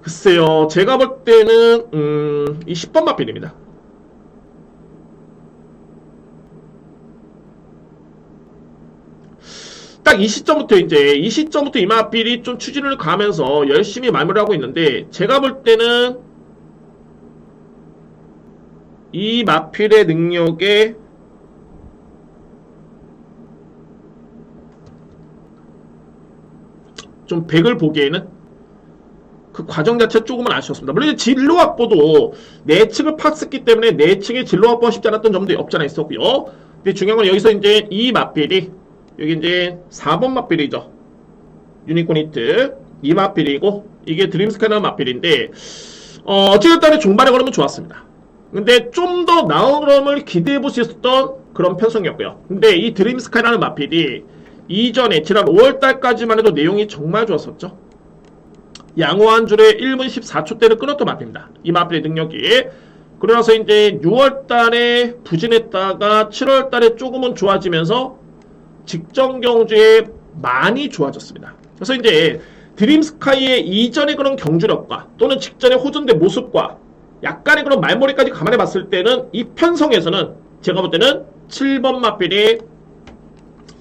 글쎄요, 제가 볼 때는 이 10번 마필입니다. 딱 이 시점부터 이 마필이 좀 추진을 가면서 열심히 마무리를 하고 있는데, 제가 볼 때는 이 마필의 능력에 좀 100을 보기에는 그 과정 자체 조금은 아쉬웠습니다. 물론 진로 확보도 내측을 파악했기 때문에 내측의 진로 확보가 쉽지 않았던 점도 없지 않아 있었고요. 근데 중요한 건 여기서 이제 이 마필이 여기 이제 4번 마필이죠. 유니콘 히트 이 마필이고 이게 드림스카이라는 마필인데 어쨌든 간에 종반에 걸으면 좋았습니다. 근데 좀 더 나은 걸음을 기대해볼 수 있었던 그런 편성이었고요. 근데 이 드림스카이라는 마필이 이전에 지난 5월달까지만 해도 내용이 정말 좋았었죠. 양호 한 줄에 1분 14초대를 끊었던 마필입니다. 이 마필의 능력이. 그러나서 이제 6월달에 부진했다가 7월달에 조금은 좋아지면서 직전 경주에 많이 좋아졌습니다. 그래서 이제 드림스카이의 이전의 그런 경주력과 또는 직전의 호전대 모습과 약간의 그런 말머리까지 감안해 봤을 때는 이 편성에서는 제가 볼 때는 7번 마필이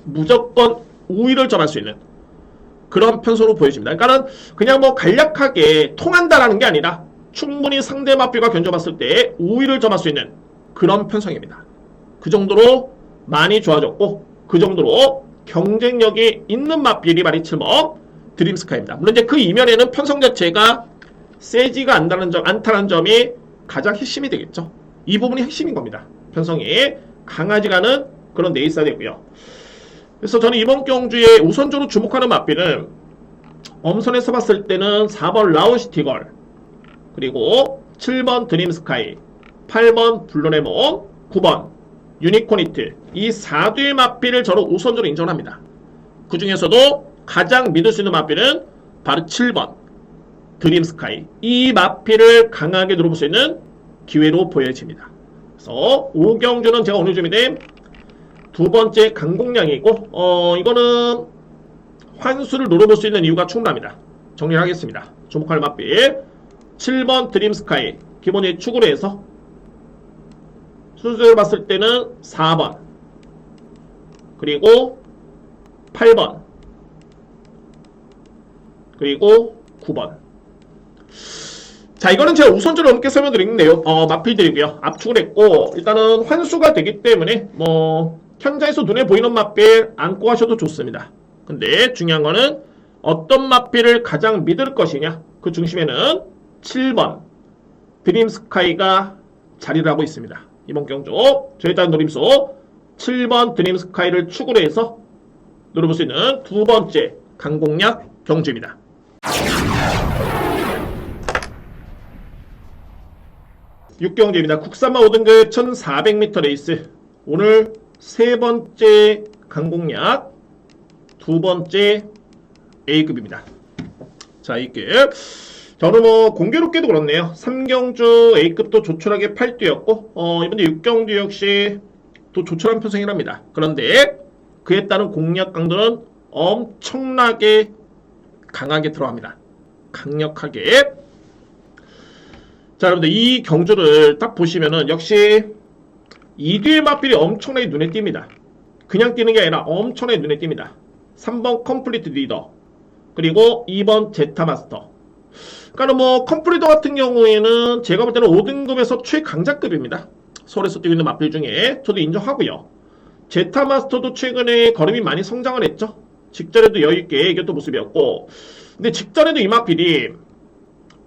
무조건 우위를 점할 수 있는 그런 편성으로 보여집니다. 그러니까는 그냥 뭐 간략하게 통한다라는 게 아니라 충분히 상대 마필과 견줘봤을 때 우위를 점할 수 있는 그런 편성입니다. 그 정도로 많이 좋아졌고 그 정도로 경쟁력이 있는 마필이 바로 7번 드림스카이입니다. 물론 이제 그 이면에는 편성 자체가 세지가 않다는 점이 가장 핵심이 되겠죠. 이 부분이 핵심인 겁니다. 편성이 강하지가 않은 그런 네이스가 되고요. 그래서 저는 이번 경주에 우선적으로 주목하는 마필은 엄선에서 봤을 때는 4번 라운시티걸 그리고 7번 드림스카이 8번 블루레몬 9번 유니콘히트 이 4대의 마필을 저는 우선적으로 인정합니다. 그 중에서도 가장 믿을 수 있는 마필은 바로 7번 드림스카이 이 마필을 강하게 노려볼 수 있는 기회로 보여집니다. 그래서 5경주는 제가 오늘 준비된 두 번째 강공량이고 이거는 환수를 노려볼 수 있는 이유가 충분합니다. 정리를 하겠습니다. 주목할 마필 7번 드림스카이 기본적인 축으로 해서 순서를 봤을 때는 4번 그리고 8번 그리고 9번 자 이거는 제가 우선적으로 넘게 설명드리는데요. 마필들이고요. 압축을 했고 일단은 환수가 되기 때문에 뭐 현장에서 눈에 보이는 마필 안고 하셔도 좋습니다. 근데 중요한 거는 어떤 마필을 가장 믿을 것이냐 그 중심에는 7번 드림스카이가 자리를 하고 있습니다. 이번 경주 저에 따른 노림수 7번 드림스카이를 축으로 해서 노려볼 수 있는 두 번째 강공략 경주입니다. 육경주입니다. 국산마 5등급 1400m 레이스 오늘 세 번째 강공략 두 번째 A급입니다. 자 A급 저는 뭐 공교롭게도 그렇네요. 3경주 A급도 조촐하게 8뛰었고 이번에 6경주 역시 또 조촐한 편성이랍니다. 그런데 그에 따른 공략 강도는 엄청나게 강하게 들어갑니다. 강력하게. 자 여러분들 이 경주를 딱 보시면은 역시 2뒤의 마필이 엄청나게 눈에 띕니다. 그냥 띄는 게 아니라 엄청나게 눈에 띕니다. 3번 컴플리트 리더 그리고 2번 제타마스터. 그러니까 뭐 컴플리터 같은 경우에는 제가 볼 때는 5등급에서 최강자급입니다. 서울에서 뛰고 있는 마필 중에 저도 인정하고요. 제타마스터도 최근에 걸음이 많이 성장을 했죠. 직전에도 여유있게 이겼던 모습이었고 근데 직전에도 이 마필이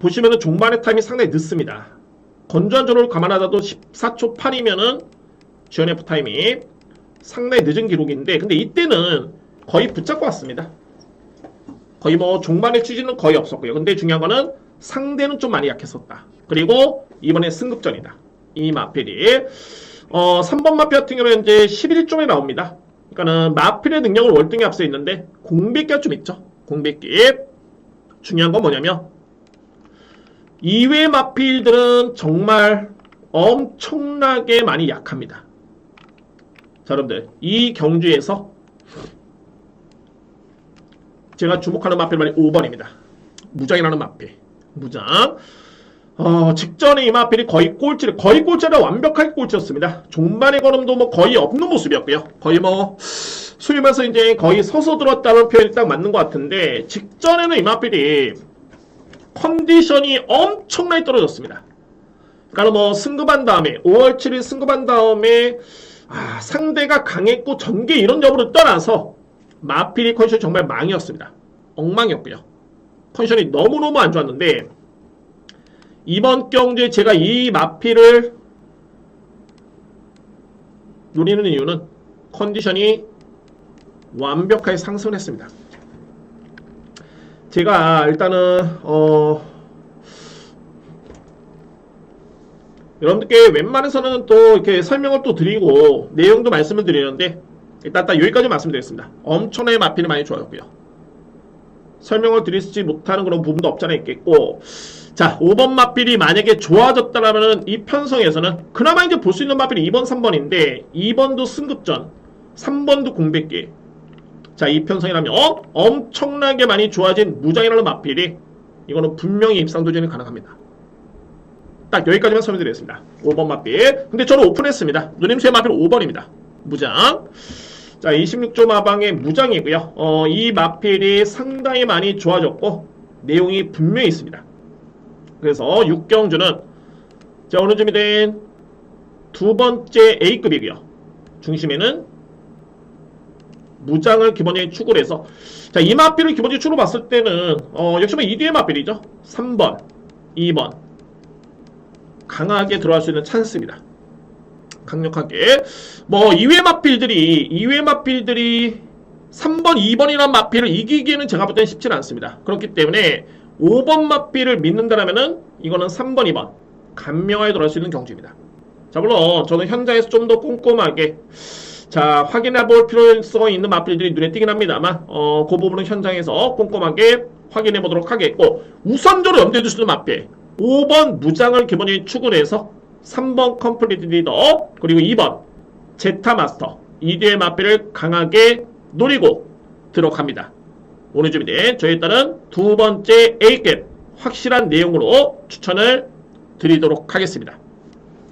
보시면은 종반의 타임이 상당히 늦습니다. 건조한 조를 감안하다도 14초 8이면은 GNF 타임이 상당히 늦은 기록인데 근데 이때는 거의 붙잡고 왔습니다. 거의 뭐 종반의 추진은 거의 없었고요. 근데 중요한 거는 상대는 좀 많이 약했었다. 그리고 이번에 승급전이다. 이 마필이 3번 마필 같은 경우는 이제 11점에 나옵니다. 그러니까는 마필의 능력을 월등히 앞서 있는데 공백기가 좀 있죠. 공백기. 중요한 건 뭐냐면 이외의 마필들은 정말 엄청나게 많이 약합니다. 자, 여러분들 이 경주에서 제가 주목하는 마필 말이 5번입니다. 무장이라는 마필. 무장. 직전에 이 마필이 거의 꼴찌라 완벽하게 꼴찌였습니다. 종반의 걸음도 뭐 거의 없는 모습이었고요. 거의 뭐 소위 말해서 이제 거의 서서 들었다는 표현이 딱 맞는 것 같은데, 직전에는 이 마필이 컨디션이 엄청나게 떨어졌습니다. 그러니까 뭐 승급한 다음에 5월 7일 승급한 다음에 상대가 강했고 전개 이런 여부를 떠나서 마필이 컨디션이 정말 망이었습니다. 엉망이었고요. 컨디션이 너무너무 안 좋았는데, 이번 경주에 제가 이 마필을 노리는 이유는 컨디션이 완벽하게 상승을 했습니다. 제가 일단은 여러분들께 웬만해서는 또 이렇게 설명을 또 드리고 내용도 말씀을 드리는데, 일단 딱 여기까지 말씀드리겠습니다. 엄청나게 마필이 많이 좋아졌고요. 설명을 드리지 못하는 그런 부분도 없잖아 있겠고, 자, 5번 마필이 만약에 좋아졌다라면 이 편성에서는 그나마 이제 볼 수 있는 마필이 2번, 3번인데 2번도 승급전, 3번도 공백기. 자, 이 편성이라면 엄청나게 많이 좋아진 무장이라는 마필이 이거는 분명히 입상도전이 가능합니다. 딱 여기까지만 설명드리겠습니다. 5번 마필. 근데 저는 오픈했습니다. 누님수의 마필 5번입니다. 무장. 자, 26조 마방의 무장이고요. 이 마필이 상당히 많이 좋아졌고 내용이 분명히 있습니다. 그래서 6경주는 자, 어느 쯤이 된 두 번째 A급이고요. 중심에는 무장을 기본적인 축으로 해서, 자, 이 마필을 기본적인 축으로 봤을 때는 역시 뭐 2뒤의 마필이죠. 3번, 2번 강하게 들어갈 수 있는 찬스입니다. 강력하게. 뭐 이외의 마필들이 3번, 2번이라는 마필을 이기기에는 제가 볼 때는 쉽지는 않습니다. 그렇기 때문에 5번 마필을 믿는다라면은 이거는 3번, 2번 간명하게 들어갈 수 있는 경주입니다. 자, 물론 저는 현장에서 좀 더 꼼꼼하게 자, 확인해 볼 필요성이 있는 마필들이 눈에 띄긴 합니다만 그 부분은 현장에서 꼼꼼하게 확인해 보도록 하겠고, 우선적으로 염두에 두시는 마필 5번 무장을 기본적인 축을 해서 3번 컴플리트 리더 그리고 2번 제타 마스터 이 뒤의 마필을 강하게 노리고 들어갑니다. 오늘 준비된 저에 따른 두 번째 A급 확실한 내용으로 추천을 드리도록 하겠습니다.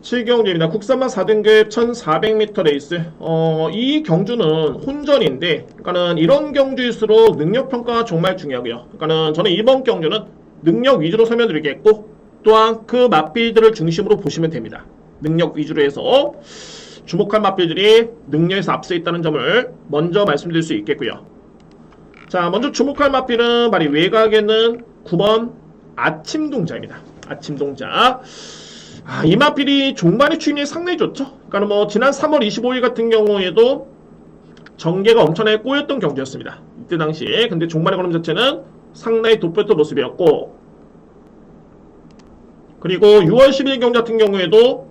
7경주입니다. 국산마 4등급 1400m 레이스. 이 경주는 혼전인데, 그러니까는 이런 경주일수록 능력평가가 정말 중요하고요. 그러니까는 저는 이번 경주는 능력 위주로 설명드리겠고, 또한 그 마필들을 중심으로 보시면 됩니다. 능력 위주로 해서 주목할 마필들이 능력에서 앞서 있다는 점을 먼저 말씀드릴 수 있겠고요. 자, 먼저 주목할 마필은 바로 외곽에는 9번 아침동자입니다. 아침동자. 이 마필이 종반의 추임력이 상당히 좋죠. 그러니까 뭐 지난 3월 25일 같은 경우에도 전개가 엄청나게 꼬였던 경기였습니다. 이때 당시에. 근데 종반의 걸음 자체는 상당히 돋보였던 모습이었고, 그리고 6월 10일 경기 같은 경우에도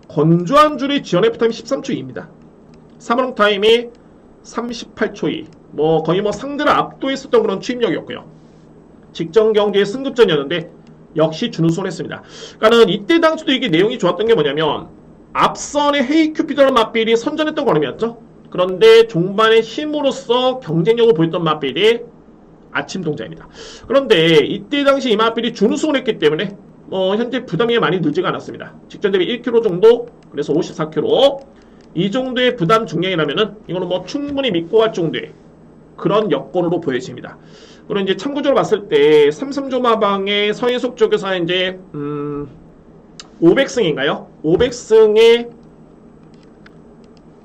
건조한 줄이 지연 F타임이 13초2입니다. 3월 타임이 38초2. 뭐 거의 뭐 상대를 압도했었던 그런 추임력이었고요. 직전 경기의 승급전이었는데 역시 준우승을 했습니다. 그러니까는 이때 당시도 이게 내용이 좋았던 게 뭐냐면, 앞선의 헤이 큐피드라는 마필이 선전했던 걸음이었죠. 그런데 종반의 힘으로써 경쟁력을 보였던 마필이 아침동자입니다. 그런데 이때 당시 이 마필이 준우승을 했기 때문에 현재 부담이 많이 늘지가 않았습니다. 직전 대비 1kg 정도, 그래서 54kg. 이 정도의 부담 중량이라면은 이거는 뭐 충분히 믿고 갈 정도의 그런 여건으로 보여집니다. 그리고 이제 참고적으로 봤을 때 삼성조마방의 서해속 쪽에서 이제 500승인가요? 500승에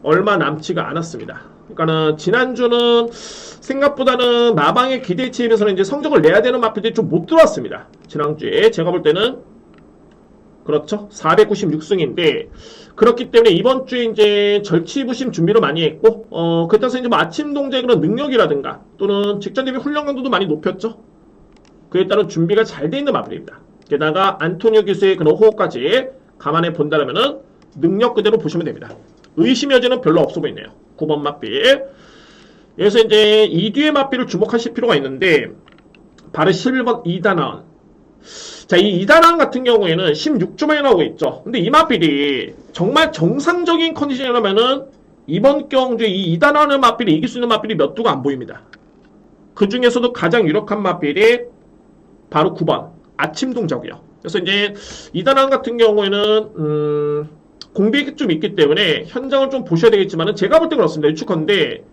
얼마 남지가 않았습니다. 그러니까는 지난주는 생각보다는 마방의 기대치에 비해서는 이제 성적을 내야 되는 마필들이 좀 못 들어왔습니다. 지난주에 제가 볼 때는 그렇죠. 496승인데, 그렇기 때문에 이번 주에 이제 절치부심 준비를 많이 했고, 그때서 이제 뭐 아침 동작의 그런 능력이라든가 또는 직전 대비 훈련 강도도 많이 높였죠. 그에 따른 준비가 잘 돼 있는 마필입니다. 게다가 안토니오 기수의 그런 호흡까지 감안해 본다면은 능력 그대로 보시면 됩니다. 의심 여지는 별로 없어 보이네요. 9번 마필. 그래서 이제 이 뒤의 마필을 주목하실 필요가 있는데, 바로 11번 이다나온. 자, 이 이다나온 같은 경우에는 16조 만에 나오고 있죠. 근데 이 마필이 정말 정상적인 컨디션이라면은 이번 경주에 이 2단하는 맞필이 이길 수 있는 맞필이 몇 두가 안 보입니다. 그 중에서도 가장 유력한 맞필이 바로 9번 아침 동자고요. 그래서 이제 2단항 같은 경우에는 공백이 좀 있기 때문에 현장을 좀 보셔야 되겠지만은 제가 볼 때 그렇습니다. 유축헌데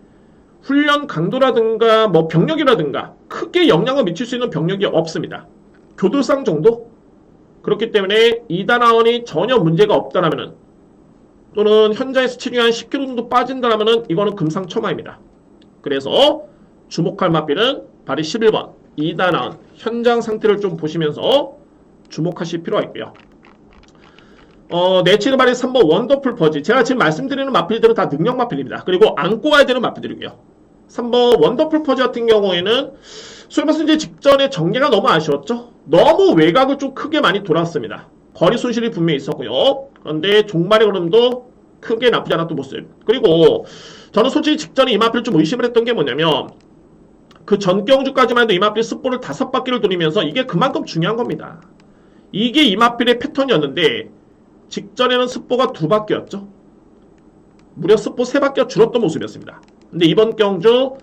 훈련 강도라든가 뭐 병력이라든가 크게 영향을 미칠 수 있는 병력이 없습니다. 교도상 정도? 그렇기 때문에 2단하원이 전혀 문제가 없다라면은 또는 현장에서 체중이 한 10kg 정도 빠진다라면은 이거는 금상첨화입니다. 그래서 주목할 맞비는 바로 11번 2단하원 현장 상태를 좀 보시면서 주목하실 필요가 있고요. 내치는 발이 3번 원더풀 퍼지. 제가 지금 말씀드리는 마필들은 다 능력 마필입니다. 그리고 안고 가야 되는 마필들이고요. 3번 원더풀 퍼지 같은 경우에는 소위 말해서 이제 직전에 전개가 너무 아쉬웠죠. 너무 외곽을 좀 크게 많이 돌았습니다. 거리 손실이 분명히 있었고요. 그런데 종말의 흐름도 크게 나쁘지 않았던 모습. 그리고 저는 솔직히 직전에 이 마필을 좀 의심을 했던 게 뭐냐면 그 전경주까지만 해도 이 마필 습보를 5바퀴를 돌리면서 이게 그만큼 중요한 겁니다. 이게 이 마필의 패턴이었는데 직전에는 습보가 2바퀴였죠. 무려 습보 3바퀴가 줄었던 모습이었습니다. 근데 이번 경주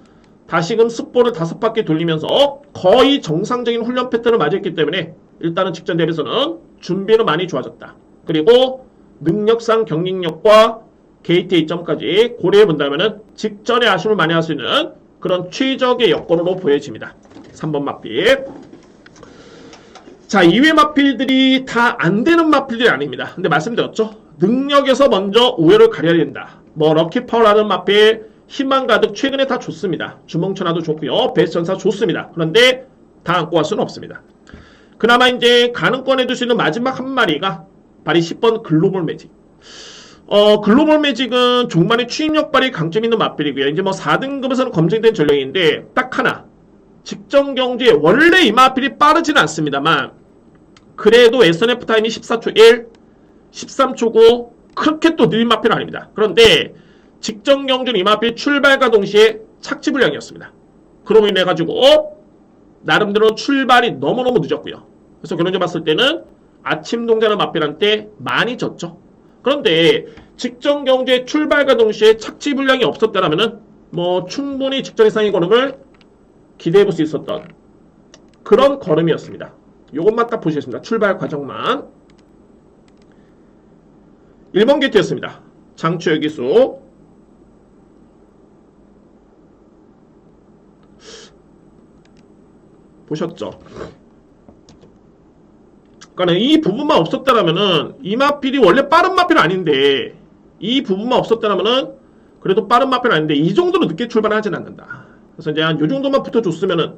다시금 습보를 5바퀴 돌리면서 거의 정상적인 훈련 패턴을 맞이했기 때문에 일단은 직전 대비해서는 준비는 많이 좋아졌다. 그리고 능력상 경쟁력과 게이트 이점까지 고려해 본다면 직전에 아쉬움을 많이 할 수 있는 그런 최적의 여건으로 보여집니다. 3번 마필. 자, 이외 마필들이 다 안 되는 마필들이 아닙니다. 근데 말씀드렸죠. 능력에서 먼저 우열을 가려야 된다. 뭐 럭키 파워라는 마필, 희망 가득 최근에 다 좋습니다. 주몽천하도 좋고요. 베스전사 좋습니다. 그런데 다 안고 갈 수는 없습니다. 그나마 이제 가능권 해줄 수 있는 마지막 한 마리가 바로 10번 글로벌 매직. 글로벌 매직은 종말의 추임력 발휘 강점 있는 마필이고요. 이제 뭐 4등급에서는 검증된 전력인데 딱 하나. 직전 경주에 원래 이 마필이 빠르지는 않습니다만 그래도 SNF 타임이 14초 1, 13초 9 그렇게 또 느린 마필은 아닙니다. 그런데 직전 경주는 이 마필 출발과 동시에 착지 불량이었습니다. 그러고 인해 가지고 나름대로 출발이 너무너무 늦었고요. 그래서 결론적으로 봤을 때는 아침 동자는 마필한테 많이 졌죠. 그런데 직전 경주에 출발과 동시에 착지 불량이 없었다라면은 뭐 충분히 직전 이상의 걸음을 기대해볼 수 있었던 그런 걸음이었습니다. 요것만 딱 보시겠습니다. 출발 과정만. 1번 게이트였습니다. 장추열 기수. 보셨죠? 그러니까 이 부분만 없었다라면은 이 마필이 원래 빠른 마필은 아닌데 이 부분만 없었다라면은 그래도 빠른 마필은 아닌데 이 정도로 늦게 출발하진 않는다. 그래서 이제 한 요 정도만 붙어줬으면은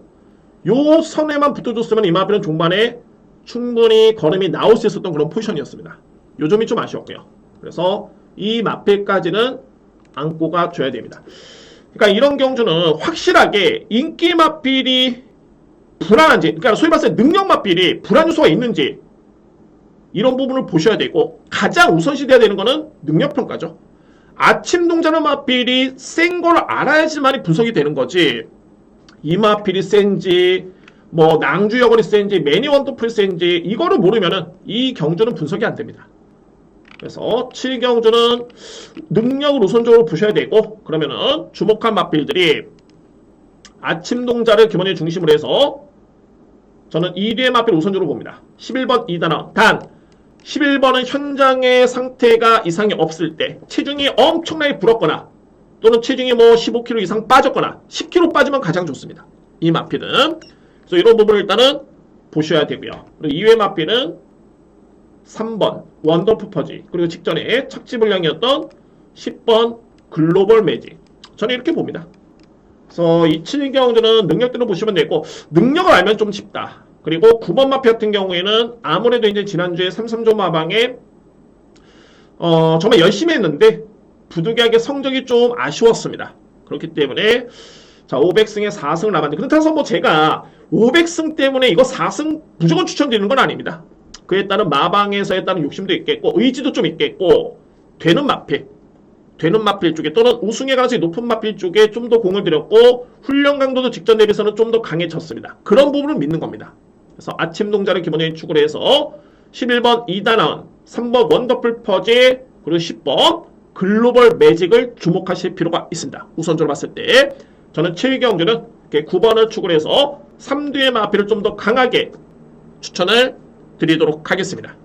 요 선에만 붙어줬으면 이 마필은 종반에 충분히 걸음이 나올 수 있었던 그런 포지션이었습니다. 요 점이 좀 아쉬웠고요. 그래서 이 마필까지는 안고가 줘야 됩니다. 그러니까 이런 경주는 확실하게 인기 마필이 불안한지, 그러니까 소위 말해서 능력 마필이 불안 요소가 있는지 이런 부분을 보셔야 되고 가장 우선시 돼야 되는 거는 능력 평가죠. 아침 동자는 마필이 센 걸 알아야지만이 분석이 되는 거지. 이 마필이 센지 뭐 낭주 여건이 센지 매니 원더풀이 센지 이거를 모르면은 이 경주는 분석이 안 됩니다. 그래서 7경주는 능력을 우선적으로 보셔야 되고 그러면은 주목한 마필들이 아침 동자를 기본에 중심으로 해서 저는 2위의 마필을 우선적으로 봅니다. 11번 2단원. 단 11번은 현장의 상태가 이상이 없을 때 체중이 엄청나게 불었거나 또는 체중이 뭐 15kg 이상 빠졌거나 10kg 빠지면 가장 좋습니다. 이 마필은. 그래서 이런 부분을 일단은 보셔야 되고요. 그리고 2회 마필은 3번 원더풀 퍼지 그리고 직전에 착지 불량이었던 10번 글로벌 매직. 저는 이렇게 봅니다. 그래서 이 7경주는 능력대로 보시면 되고 능력을 알면 좀 쉽다. 그리고 9번 마필 같은 경우에는 아무래도 이제 지난주에 3.3조 마방에 정말 열심히 했는데 부득이하게 성적이 좀 아쉬웠습니다. 그렇기 때문에 자 500승에 4승을 남았는데 그렇다고 뭐 제가 500승 때문에 이거 4승 무조건 추천드리는 건 아닙니다. 그에 따른 마방에서에 따른 욕심도 있겠고 의지도 좀 있겠고 되는 마필 쪽에 또는 우승의 가능성이 높은 마필 쪽에 좀 더 공을 들였고 훈련 강도도 직전 대비해서는 좀 더 강해졌습니다. 그런 부분을 믿는 겁니다. 그래서 아침 동자를 기본적인 축으로 해서 11번 2단원, 3번 원더풀 퍼지 그리고 10번 글로벌 매직을 주목하실 필요가 있습니다. 우선적으로 봤을 때 저는 7경주는 9번을 추구를 해서 3두의 마필을 좀 더 강하게 추천을 드리도록 하겠습니다.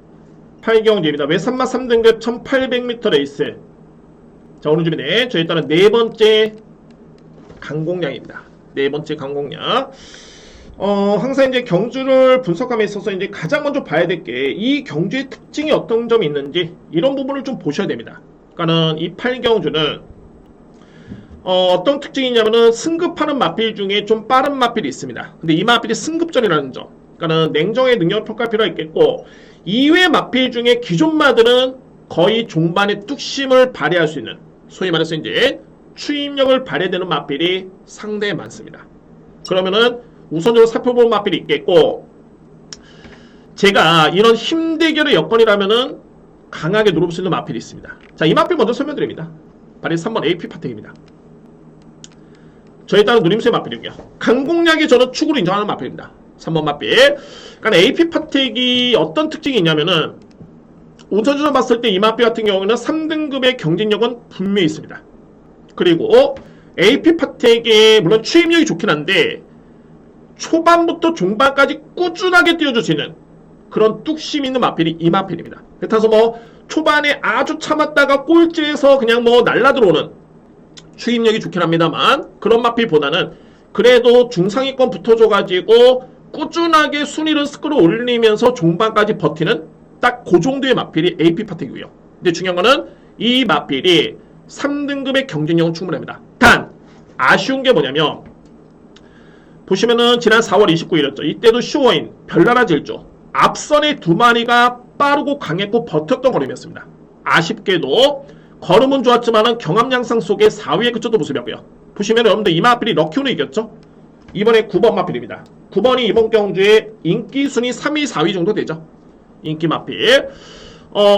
8경주입니다. 외산마 3등급 1800m 레이스. 자, 오늘 주변에 저희 일단은 네 번째 강공략입니다. 네 번째 강공략. 항상 이제 경주를 분석함에 있어서 이제 가장 먼저 봐야 될 게 이 경주의 특징이 어떤 점이 있는지 이런 부분을 좀 보셔야 됩니다. 그러니까는 이 8경주는 어떤 특징이 있냐면은 승급하는 마필 중에 좀 빠른 마필이 있습니다. 근데 이 마필이 승급전이라는 점. 그러니까는 냉정의 능력을 평가할 필요가 있겠고, 이외 마필 중에 기존 마들은 거의 종반에 뚝심을 발휘할 수 있는, 소위 말해서 이제 추임력을 발휘되는 마필이 상당히 많습니다. 그러면은 우선적으로 살펴볼 마필이 있겠고, 제가 이런 힘대결의 여건이라면은 강하게 누려볼 수 있는 마필이 있습니다. 자, 이 마필 먼저 설명드립니다. 바로 3번 AP 파텍입니다. 저에 따른 누림수의 마필이고요. 강공략이 저는 축으로 인정하는 마필입니다. 3번 마필. 그러니까 AP 파텍이 어떤 특징이 있냐면은 우선적으로 봤을 때 이 마필 같은 경우는 3등급의 경쟁력은 분명히 있습니다. 그리고 AP 파텍이 물론 추임력이 좋긴 한데 초반부터 중반까지 꾸준하게 띄워줄 수 있는 그런 뚝심 있는 마필이 이 마필입니다. 그래서 뭐 초반에 아주 참았다가 꼴찌에서 그냥 뭐 날라 들어오는 추임력이 좋긴 합니다만 그런 마필보다는 그래도 중상위권 붙어줘가지고 꾸준하게 순위를 끌어올리면서 중반까지 버티는 딱 그 정도의 마필이 AP 파텍이고요. 근데 중요한 거는 이 마필이 3등급의 경쟁력은 충분합니다. 단 아쉬운 게 뭐냐면 보시면은 지난 4월 29일이었죠. 이때도 슈어인 별나라 질주 앞선의 두 마리가 빠르고 강했고 버텼던 걸음이었습니다. 아쉽게도 걸음은 좋았지만은 경합 양상 속에 4위에 그쳤던 모습이었고요. 보시면 여러분들 이 마필이 럭키운을 이겼죠. 이번에 9번 마필입니다. 9번이 이번 경주에 인기 순위 3위, 4위 정도 되죠. 인기 마필.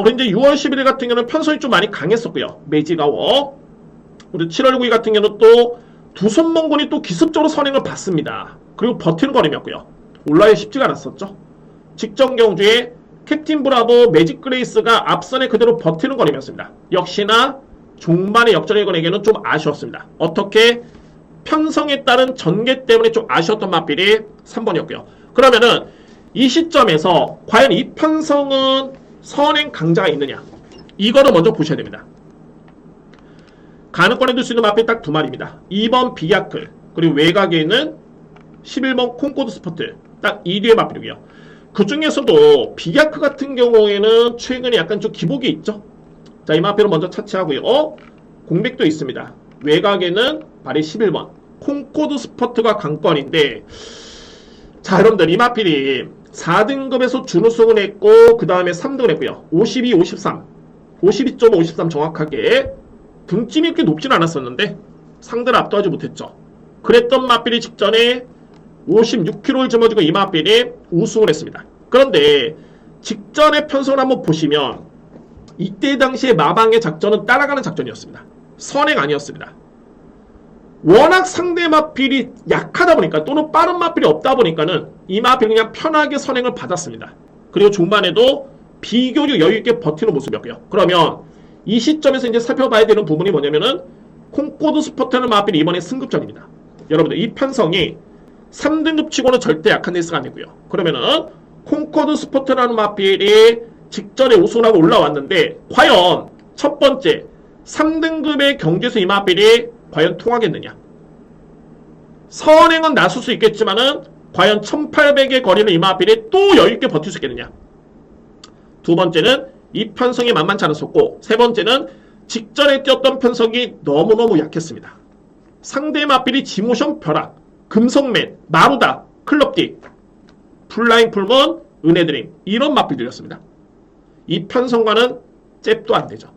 그런데 6월 11일 같은 경우는 편성이 좀 많이 강했었고요. 매지가워. 우리 7월 9일 같은 경우는 또 두손 몽곤이 또 기습적으로 선행을 받습니다. 그리고 버티는 걸음이었고요. 올라야 쉽지가 않았었죠. 직전 경주에 캡틴 브라보 매직 그레이스가 앞선에 그대로 버티는 걸음이었습니다. 역시나 중반의 역전의 건에게는 좀 아쉬웠습니다. 어떻게 편성에 따른 전개 때문에 좀 아쉬웠던 마필이 3번이었고요. 그러면은 이 시점에서 과연 이 편성은 선행 강자가 있느냐, 이거를 먼저 보셔야 됩니다. 가능권에 둘 수 있는 마필 딱 두 마리입니다. 2번 비야클, 그리고 외곽에 있는 11번 콩코드 스포트, 딱 이 뒤의 마필이고요. 그 중에서도 비야크 같은 경우에는 최근에 약간 좀 기복이 있죠. 자, 이 마필을 먼저 차치하고요. 공백도 있습니다. 외곽에는 발이 11번 콩코드 스포트가 강권인데, 자, 여러분들 이 마필이 4등급에서 준우승을 했고 그 다음에 3등을 했고요. 52, 53, 52.5, 53 정확하게 등짐이 이렇게 높진 않았었는데 상대를 압도하지 못했죠. 그랬던 마필이 직전에 56kg를 짊어지고 이 마필이 우승을 했습니다. 그런데 직전의 편성을 한번 보시면 이때 당시에 마방의 작전은 따라가는 작전이었습니다. 선행 아니었습니다. 워낙 상대 마필이 약하다 보니까 또는 빠른 마필이 없다 보니까는 이 마필이 그냥 편하게 선행을 받았습니다. 그리고 중반에도 비교적 여유있게 버티는 모습이었고요. 그러면 이 시점에서 이제 살펴봐야 되는 부분이 뭐냐면은 콩코드 스포트라는 마필이 이번에 승급전입니다. 여러분들 이 편성이 3등급 치고는 절대 약한 레이스가 아니고요. 그러면은 콩코드 스포트라는 마필이 직전에 우승을 하고 올라왔는데 과연 첫 번째 3등급의 경주에서 이 마필이 과연 통하겠느냐. 선행은 나설 수 있겠지만은 과연 1800의 거리를 이 마필이 또 여유있게 버틸 수 있겠느냐. 두 번째는 이 편성이 만만치 않았었고, 세 번째는 직전에 뛰었던 편성이 너무너무 약했습니다. 상대 마필이 지모션 벼락, 금속맨, 마루다, 클럽디, 플라잉 풀문, 은혜드림, 이런 마필들이었습니다. 이 편성과는 잽도 안되죠.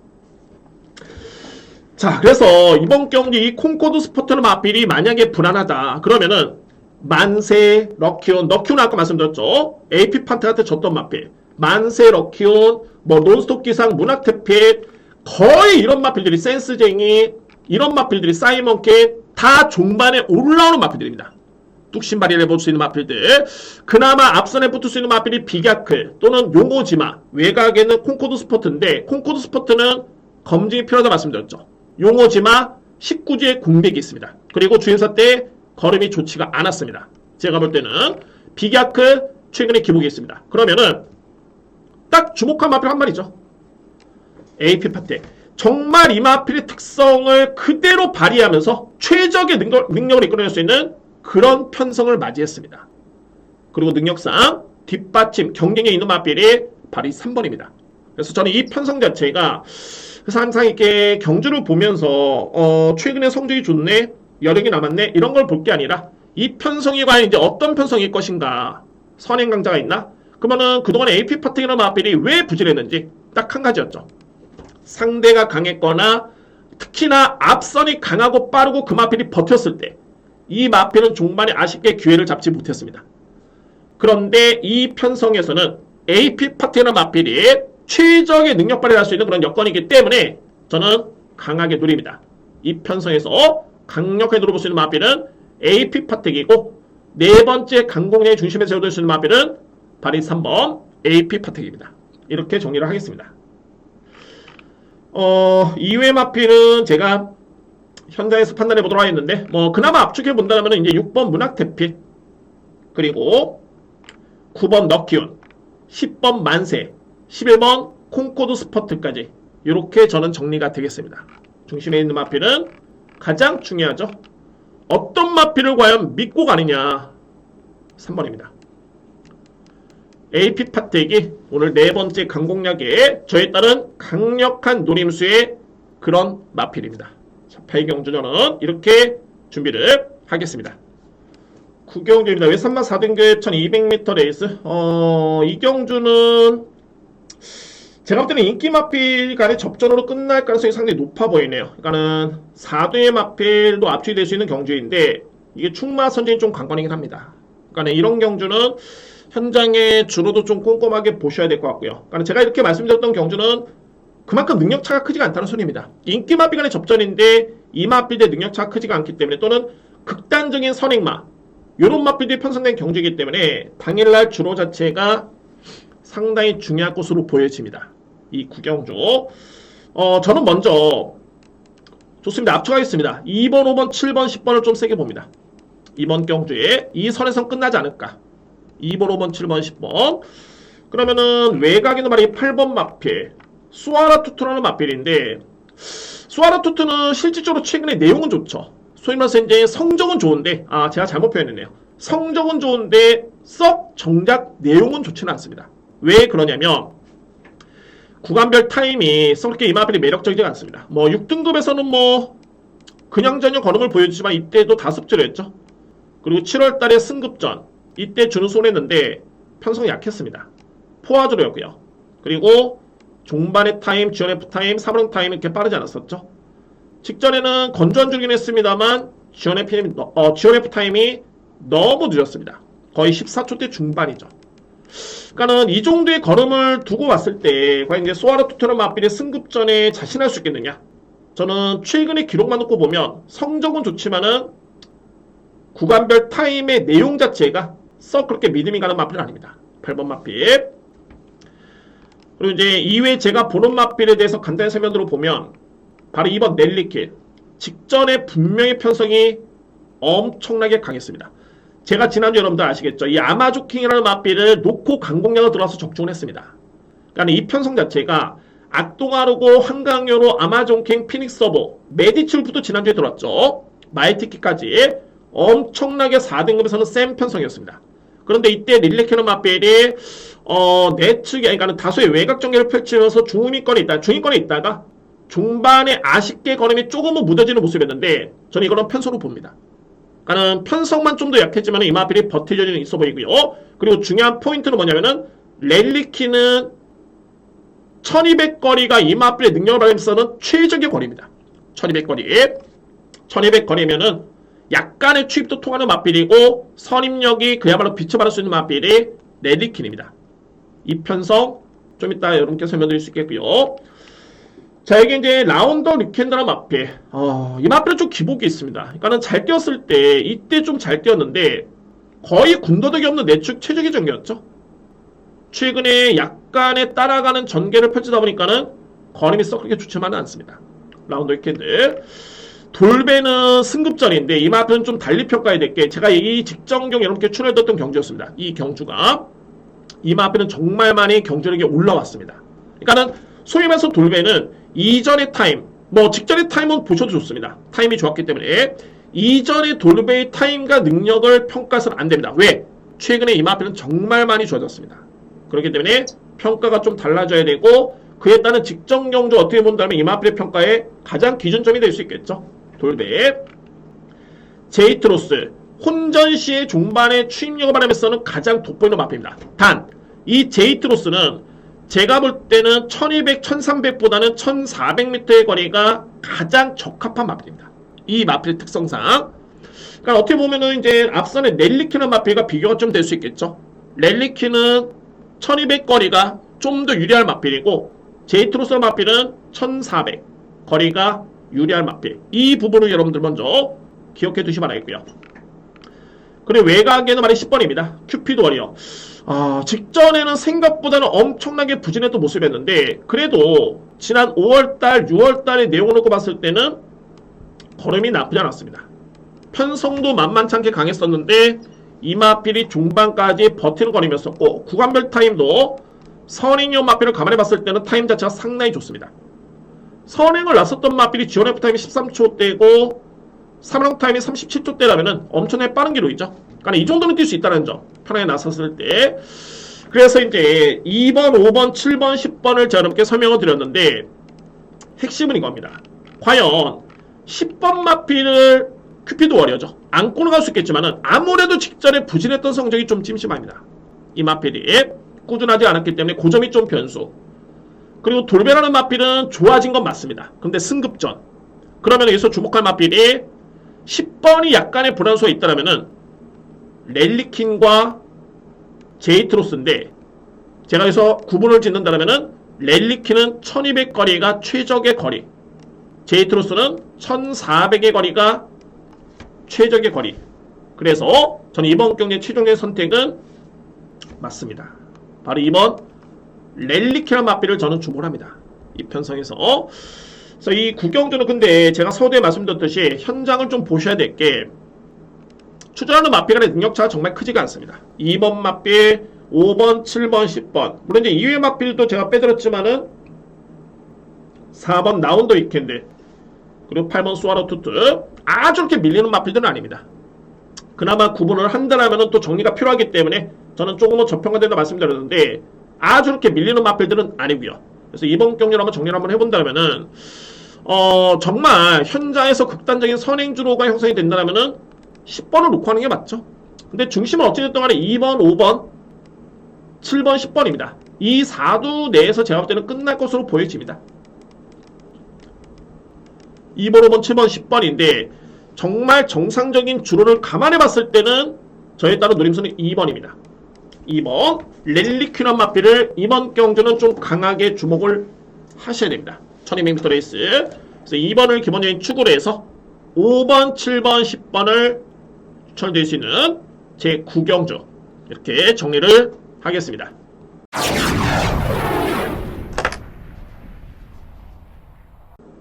자, 그래서 이번 경기 이 콩코드 스포트는 마필이 만약에 불안하다 그러면은 만세, 럭키온 아까 말씀드렸죠. AP 판트한테 졌던 마필, 만세, 럭키온, 뭐 논스톱 기상, 문학태핏, 거의 이런 마필들이, 센스쟁이, 이런 마필들이, 사이먼캣 다 종반에 올라오는 마필들입니다. 뚝심발휘를 해볼 수 있는 마필들. 그나마 앞선에 붙을 수 있는 마필이 비갸클 또는 용오지마, 외곽에는 콩코드 스포트인데 콩코드 스포트는 검증이 필요하다 말씀드렸죠. 용호지마 19지의 공백이 있습니다. 그리고 주행사 때 걸음이 좋지가 않았습니다. 제가 볼 때는 비기아크 최근에 기복이 있습니다. 그러면은 딱 주목한 마필 한 마리죠. AP 파텍. 정말 이 마필의 특성을 그대로 발휘하면서 최적의 능력을 이끌어낼 수 있는 그런 편성을 맞이했습니다. 그리고 능력상 뒷받침, 경쟁에 있는 마필이 발이 3번입니다. 그래서 저는 이 편성 자체가 그래서 항상 이렇게 경주를 보면서 최근에 성적이 좋네, 여력이 남았네 이런 걸 볼 게 아니라 이 편성이 과연 이제 어떤 편성일 것인가, 선행 강자가 있나? 그러면은 그동안 AP 파텍이라는 마필이 왜 부진했는지 딱 한 가지였죠. 상대가 강했거나 특히나 앞선이 강하고 빠르고 그 마필이 버텼을 때 이 마필은 종반에 아쉽게 기회를 잡지 못했습니다. 그런데 이 편성에서는 AP 파텍이라는 마필이 최적의 능력 발휘를 할 수 있는 그런 여건이기 때문에 저는 강하게 노립니다. 이 편성에서 강력하게 노려볼 수 있는 마필은 AP 파텍이고 네 번째 강공략의 중심에 세워둘 수 있는 마필은 발이 3번 AP 파텍입니다. 이렇게 정리를 하겠습니다. 이외의 마필은 제가 현장에서 판단해 보도록 하겠는데 그나마 압축해 본다면 이제 6번 문학대필, 그리고 9번 럭키온, 10번 만세, 11번 콩코드 스퍼트까지 이렇게 저는 정리가 되겠습니다. 중심에 있는 마필은 가장 중요하죠. 어떤 마필을 과연 믿고 가느냐, 3번입니다. AP 파텍이 오늘 네 번째 강공략에 저에 따른 강력한 노림수의 그런 마필입니다. 자, 8경주전은 이렇게 준비를 하겠습니다. 9경주입니다. 외산마 4등급 1200m 레이스. 이 경주는 제가 볼 때는 인기 마필 간의 접전으로 끝날 가능성이 상당히 높아 보이네요. 그러니까는 4대 마필도 압축이 될 수 있는 경주인데 이게 충마 선진이 좀 관건이긴 합니다. 그러니까 이런 경주는 현장에 주로도 좀 꼼꼼하게 보셔야 될 것 같고요. 그러니까 제가 이렇게 말씀드렸던 경주는 그만큼 능력차가 크지가 않다는 소리입니다. 인기 마필 간의 접전인데 이 마필의 능력차가 크지가 않기 때문에 또는 극단적인 선행마 이런 마필들이 편성된 경주이기 때문에 당일날 주로 자체가 상당히 중요한 것으로 보여집니다. 이 구경주. 저는 먼저 좋습니다. 압축하겠습니다. 2번, 5번, 7번, 10번을 좀 세게 봅니다. 이번 경주에 이 선에선 끝나지 않을까. 2번, 5번, 7번, 10번. 그러면은 외곽에는 말이 8번 마필. 수아라투투라는 마필인데 수아라투투는 실질적으로 최근에 내용은 좋죠. 소위 말해서 이제 성적은 좋은데 제가 잘못 표현했네요. 성적은 좋은데 썩 정작 내용은 좋지는 않습니다. 왜 그러냐면 구간별 타임이 썩 그렇게 이 마필이 매력적이지 않습니다. 6등급에서는 그냥저냥 걸음을 보여주지만 이때도 다습지를 했죠. 그리고 7월달에 승급전 이때 주는 손했는데 편성이 약했습니다. 포화주로였고요. 그리고 종반의 타임, 지원F 타임, 3등 타임 이렇게 빠르지 않았었죠. 직전에는 건조한 주긴 했습니다만 지원F 타임이 너무 늦었습니다. 거의 14초대 중반이죠. 그러니까는 이 정도의 걸음을 두고 왔을 때 과연 이제 소아라투트는 마필의 승급전에 자신할 수 있겠느냐? 저는 최근의 기록만 놓고 보면 성적은 좋지만은 구간별 타임의 내용 자체가 썩 그렇게 믿음이 가는 마필은 아닙니다. 8번 마필. 그리고 이제 이외에 제가 보는 마필에 대해서 간단히 설명드려 보면 바로 2번 넬리킬. 직전에 분명히 편성이 엄청나게 강했습니다. 제가 지난주 여러분들 아시겠죠? 이 아마조킹이라는 마필을 놓고 강공략을 들어와서 적중을 했습니다. 그러니까 이 편성 자체가 악동아르고 한강요로 아마존킹 피닉스 서버 메디출프도 지난주에 들어왔죠. 마이티키까지 엄청나게 4등급에서는 센 편성이었습니다. 그런데 이때 릴레키는 마필이 내측에 그러니까 다소의 외곽 전개를 펼치면서 중위권에 있다가 중반에 아쉽게 걸음이 조금은 무뎌지는 모습이었는데 저는 이거는 편성으로 봅니다. 그러니까 편성만 좀 더 약했지만 이 마필이 버티려는 있어 보이고요. 그리고 중요한 포인트는 뭐냐면은 렐리키는 1200거리가 이 마필의 능력을 발휘해서는 최적의 거리입니다. 1200거리. 1200거리면은 약간의 추입도 통하는 마필이고 선입력이 그야말로 빛을 발할 수 있는 마필이 렐리킨입니다. 이 편성 좀 이따 여러분께 설명드릴 수 있겠고요. 자, 여기 이제 라운더 리켄더라는 마필. 이 마필은 좀 기복이 있습니다. 그러니까는 잘 뛰었을 때 이때 좀 잘 뛰었는데 거의 군더더기 없는 내축 최적의 전개였죠. 최근에 약간의 따라가는 전개를 펼치다 보니까는 거림이 썩 그렇게 좋지만은 않습니다. 라운드 위켄드. 돌배는 승급전인데 이 마피는 좀 달리 평가해야 될 게, 제가 이 직전경 여러분께 출연했던 경주였습니다. 이 경주가 이 마피는 정말 많이 경주력이 올라왔습니다. 그러니까는 소위 말해서 돌배는 이전의 타임, 뭐 직전의 타임은 보셔도 좋습니다. 타임이 좋았기 때문에 이전의 돌배의 타임과 능력을 평가해서는 안 됩니다. 왜? 최근에 이 마피는 정말 많이 좋아졌습니다. 그렇기 때문에 평가가 좀 달라져야 되고, 그에 따른 직전 경주 어떻게 본다면 이 마필의 평가의 가장 기준점이 될 수 있겠죠. 돌배. 제이트로스. 혼전 시의 종반에 추임력을 바람에서는 가장 돋보이는 마필입니다. 단, 이 제이트로스는 제가 볼 때는 1200, 1300보다는 1400m의 거리가 가장 적합한 마필입니다. 이 마필의 특성상. 그러니까 어떻게 보면은 이제 앞선의 렐리키는 마필과 비교가 좀 될 수 있겠죠. 렐리키는 1200 거리가 좀 더 유리할 마필이고, 제이트로스 마필은 1400 거리가 유리할 마필. 이 부분을 여러분들 먼저 기억해 두시기 바라겠고요. 그리고 외곽에는 말이 10번입니다. 큐피드 워리어. 직전에는 생각보다는 엄청나게 부진했던 모습이었는데, 그래도 지난 5월달, 6월달의 내용을 놓고 봤을 때는 걸음이 나쁘지 않았습니다. 편성도 만만찮게 강했었는데 이 마필이 중반까지 버티는 걸음이었었고, 구간별 타임도 선행용 마필을 감안해 봤을 때는 타임 자체가 상당히 좋습니다. 선행을 나섰던 마필이 지원F 타임이 13초대고 3령 타임이 37초대라면 엄청나게 빠른 기록이죠. 그러니까 이 정도는 뛸 수 있다는 점, 편하게 나섰을 때. 그래서 이제 2번, 5번, 7번, 10번을 제가 여러분께 설명을 드렸는데, 핵심은 이겁니다. 과연 10번 마필을 큐피드 워리어죠. 안고는 갈 수 있겠지만은 아무래도 직전에 부진했던 성적이 좀 찜찜합니다. 이 마필이 꾸준하지 않았기 때문에 그 점이 좀 변수. 그리고 돌배라는 마필은 좋아진 건 맞습니다. 근데 승급전. 그러면 여기서 주목할 마필이 10번이 약간의 불안수가 있다면은 렐리킨과 제이트로스인데, 제가 여기서 구분을 짓는다면은 렐리킨은 1200 거리가 최적의 거리, 제이트로스는 1400의 거리가 최적의 거리. 그래서 저는 이번 경기의 최종의 선택은 맞습니다. 바로 2번 렐리키란 마필을 저는 주목을 합니다. 이 편성에서. 그래서 이 구경주는 근데 제가 서두에 말씀드렸듯이 현장을 좀 보셔야 될 게, 추천하는 마필 간의 능력차가 정말 크지가 않습니다. 2번 마필, 5번, 7번, 10번. 물론 이제 이외의 마필도 제가 빼드렸지만은 4번 나운더 위켄드, 그리고 8번 수아로 투트, 아주 이렇게 밀리는 마필들은 아닙니다. 그나마 구분을 한다라면 또 정리가 필요하기 때문에 저는 조금은 저평가된다 말씀드렸는데, 아주 이렇게 밀리는 마필들은 아니고요. 그래서 이번 경기를 한번 정리를 한번 해본다면은 정말 현장에서 극단적인 선행주로가 형성이 된다면은 10번을 놓고 하는 게 맞죠. 근데 중심은 어찌됐든 간에 2번, 5번, 7번, 10번입니다. 이 4두 내에서 제가 볼 때는 끝날 것으로 보여집니다. 2번, 5번, 7번, 10번인데 정말 정상적인 주로를 감안해 봤을 때는 저에 따른 노림수는 2번입니다. 2번 렐리퀴넌 마필을 이번 경주는 좀 강하게 주목을 하셔야 됩니다. 1200m 레이스. 그래서 2번을 기본적인 축으로 해서 5번, 7번, 10번을 추천드릴 수 있는 제 9경주 이렇게 정리를 하겠습니다.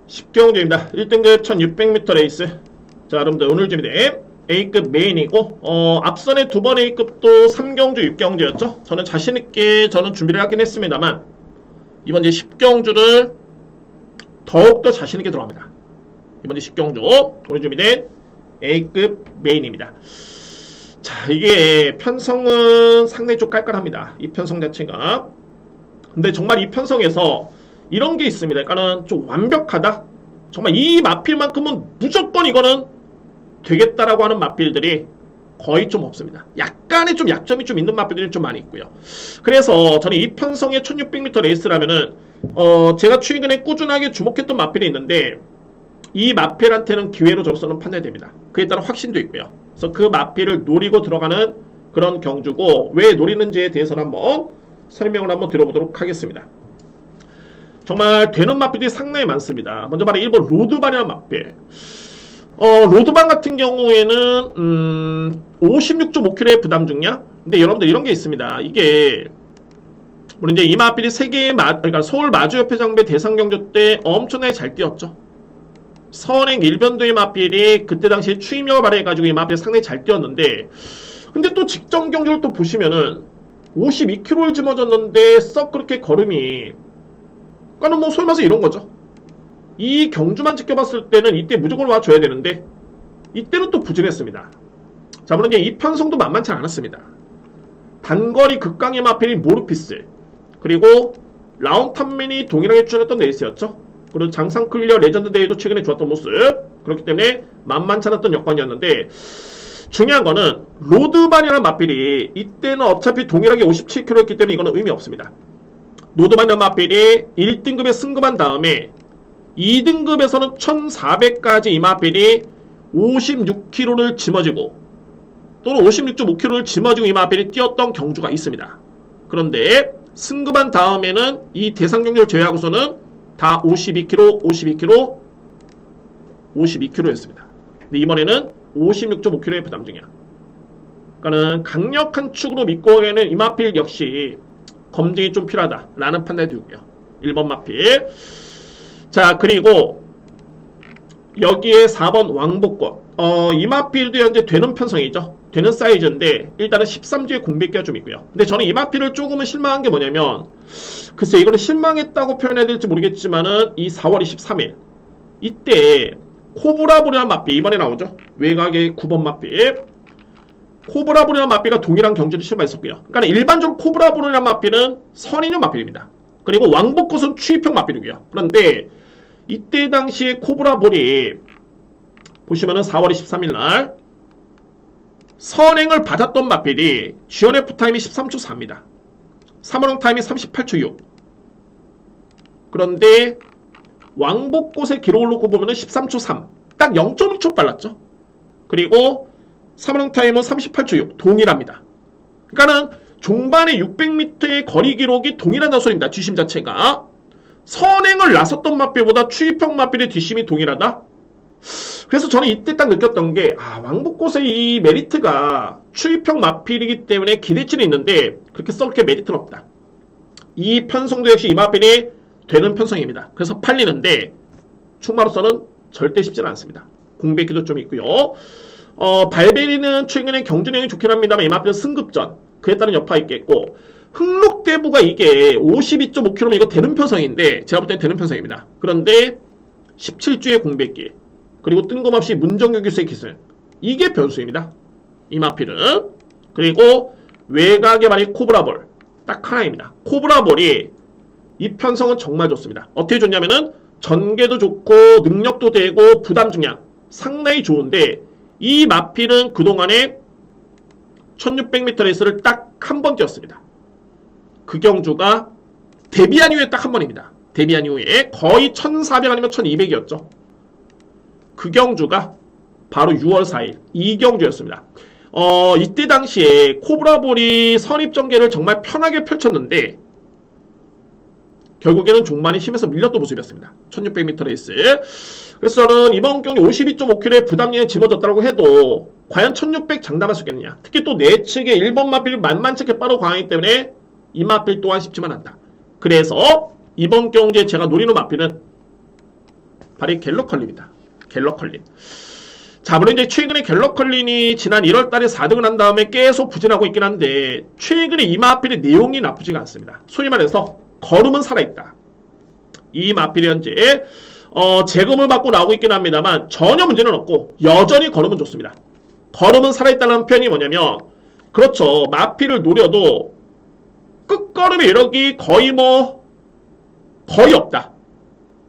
(10경주입니다) 1등급 1600m 레이스. 자, 여러분들 오늘 준비된 A급 메인이고, 앞선의 두 번 A급도 3경주, 6경주였죠. 저는 자신있게 준비를 하긴 했습니다만, 이번 이제 10경주를 더욱더 자신있게 들어갑니다. 이번 이제 10경주, 오늘 준비된 A급 메인입니다. 자, 이게 편성은 상당히 좀 깔깔합니다. 이 편성 자체가. 근데 정말 이 편성에서 이런 게 있습니다. 그러니까는 좀 완벽하다? 정말 이 마필만큼은 무조건 이거는 되겠다라고 하는 마필들이 거의 좀 없습니다. 약간의 좀 약점이 좀 있는 마필들이 좀 많이 있고요. 그래서 저는 이 편성의 1600m 레이스라면은 제가 최근에 꾸준하게 주목했던 마필이 있는데, 이 마필한테는 기회로 저로서는 판단이 됩니다. 그에 따른 확신도 있고요. 그래서 그 마필을 노리고 들어가는 그런 경주고, 왜 노리는지에 대해서는 한번 설명을 한번 드려보도록 하겠습니다. 정말 되는 마필이 상당히 많습니다. 먼저 바로 1번 로드반이라는 마필. 로드반 같은 경우에는 56.5kg의 부담 중량. 근데 여러분들 이런 게 있습니다. 이게 물론 이제 이마필이 그러니까 서울 마주협회장배 대상경주 때 엄청나게 잘 뛰었죠. 선행 일변도의 마필이 그때 당시에 추임력을 발휘해가지고 이 마필이 상당히 잘 뛰었는데, 근데 또 직전 경주를 또 보시면은 52km를 짊어졌는데 썩 그렇게 걸음이, 그러니까 뭐 소위 말해서 이런 거죠. 이 경주만 지켜봤을 때는 이때 무조건 와줘야 되는데 이때는 또 부진했습니다. 자, 물론 이제 이 편성도 만만치 않았습니다. 단거리 극강의 마필이 모르피스, 그리고 라운탄맨이 동일하게 출연했던 레이스였죠. 그리고 장상 클리어 레전드 대회도 최근에 좋았던 모습. 그렇기 때문에 만만치 않았던 여건이었는데, 중요한 거는 로드반이라는 마필이 이때는 어차피 동일하게 57km였기 때문에 이거는 의미 없습니다. 로드반이라는 마필이 1등급에 승급한 다음에 2등급에서는 1400까지 이 마필이 56km를 짊어지고 또는 56.5km를 짊어지고 이 마필이 뛰었던 경주가 있습니다. 그런데 승급한 다음에는 이 대상 경주를 제외하고서는 다 52km, 52km, 52km였습니다. 근데 이번에는 56.5km의 부담 중이야. 그러니까는 강력한 축으로 믿고 가기에는 이 마필 역시 검증이 좀 필요하다라는 판단이 들고요. 1번 마필. 자, 그리고 여기에 4번 왕복권. 이 마필도 현재 되는 편성이죠. 되는 사이즈인데 일단은 13주의 공백기가 좀 있고요. 근데 저는 이 마필을 조금은 실망한 게 뭐냐면, 글쎄 이거는 실망했다고 표현해야 될지 모르겠지만은 이 4월 23일 이때 코브라볼이라는 마필 이번에 나오죠. 외곽의 9번 마필. 코브라볼이라는 마필가 동일한 경주를 실망했었고요. 그러니까 일반적으로 코브라볼이라는 마필은 선인용 마필입니다. 그리고 왕복꽃은 추입형 마필이고요. 그런데 이때 당시에 코브라볼이 보시면은 4월 23일 날 선행을 받았던 마필이 GNF 타임이 13초 4입니다. 3호령 타임이 38초 6. 그런데 왕복꽃의 기록을 놓고 보면은 13초 3. 딱 0.1초 빨랐죠. 그리고 3호령 타임은 38초 6. 동일합니다. 그러니까는 종반의 600m의 거리 기록이 동일한 자소입니다. 뒷심 자체가. 선행을 나섰던 마필보다 추입형 마필의 뒷심이 동일하다? 그래서 저는 이때 딱 느꼈던 게, 왕복꽃의 이 메리트가 추입형 마필이기 때문에 기대치는 있는데 그렇게 썩게 메리트는 없다. 이 편성도 역시 이 마필이 되는 편성입니다. 그래서 팔리는데 충마로서는 절대 쉽지는 않습니다. 공백기도 좀 있고요. 발베리는 최근에 경주 내용이 좋긴 합니다만 이 마필은 승급전, 그에 따른 여파가 있겠고, 흥록대부가 이게 52.5km 이거 되는 편성인데 제가 볼 때는 되는 편성입니다. 그런데 17주의 공백기, 그리고 뜬금없이 문정규 교수의 기술, 이게 변수입니다. 이 마필은. 그리고 외곽의 발이 코브라볼 딱 하나입니다. 코브라볼이 이 편성은 정말 좋습니다. 어떻게 좋냐면은 전개도 좋고 능력도 되고 부담 중량 상당히 좋은데, 이 마필은 그동안에 1600m 레이스를 딱 한 번 뛰었습니다. 그 경주가 데뷔한 이후에 딱 한 번입니다. 데뷔한 이후에 거의 1400 아니면 1200이었죠. 그 경주가 바로 6월 4일 이 경주였습니다. 이때 당시에 코브라볼이 선입전개를 정말 편하게 펼쳤는데 결국에는 종반이 힘에서 밀렸던 모습이었습니다. 1600m 레이스. 그래서 저는 이번 경기 52.5km의 부담량이 집어졌다고 해도 과연 1600 장담할 수 있겠느냐. 특히 또 내측의 1번 마필이 만만치 않게 빠르고 강하기 때문에 이 마필 또한 쉽지만 않다. 그래서 이번 경기에 제가 노리는 마필은 바로 갤럭컬린입니다. 갤럭컬린. 자, 물론 이제 최근에 갤럭컬린이 지난 1월달에 4등을 한 다음에 계속 부진하고 있긴 한데 최근에 이 마필의 내용이 나쁘지가 않습니다. 소위 말해서 걸음은 살아있다. 이 마필이 현재 재검을 받고 나오고 있긴 합니다만 전혀 문제는 없고 여전히 걸음은 좋습니다. 걸음은 살아있다는 표현이 뭐냐면, 그렇죠, 마필을 노려도 끝걸음의 이력이 거의 없다.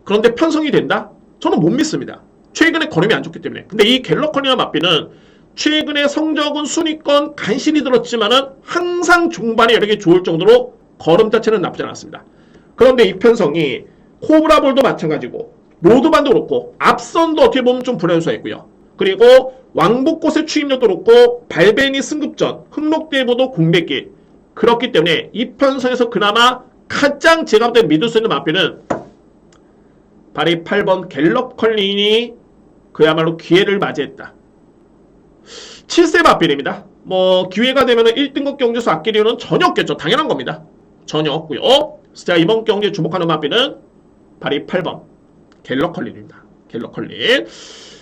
그런데 편성이 된다? 저는 못 믿습니다. 최근에 걸음이 안 좋기 때문에. 근데 이 갤럭컬린이라는 마필은 최근에 성적은 순위권 간신히 들었지만은 항상 중반에 이력이 좋을 정도로 걸음 자체는 나쁘지 않았습니다. 그런데 이 편성이 코브라볼도 마찬가지고 로드반도 그렇고 앞선도 어떻게 보면 좀 불안할 수가 있고요. 그리고 왕복꽃의 추임력도 그렇고 발베니 승급전, 흥록대보도 공백기. 그렇기 때문에 이 편성에서 그나마 가장 제가 볼 때 믿을 수 있는 마필은 바로 8번 갤럭컬린이 그야말로 기회를 맞이했다. 7세 마필입니다. 기회가 되면 1등급 경주에서 아낄 이유는 전혀 없겠죠. 당연한 겁니다. 전혀 없고요. 그래서 제가 이번 경기에 주목하는 마필은 발이 8번 갤러컬린입니다. 갤러컬린.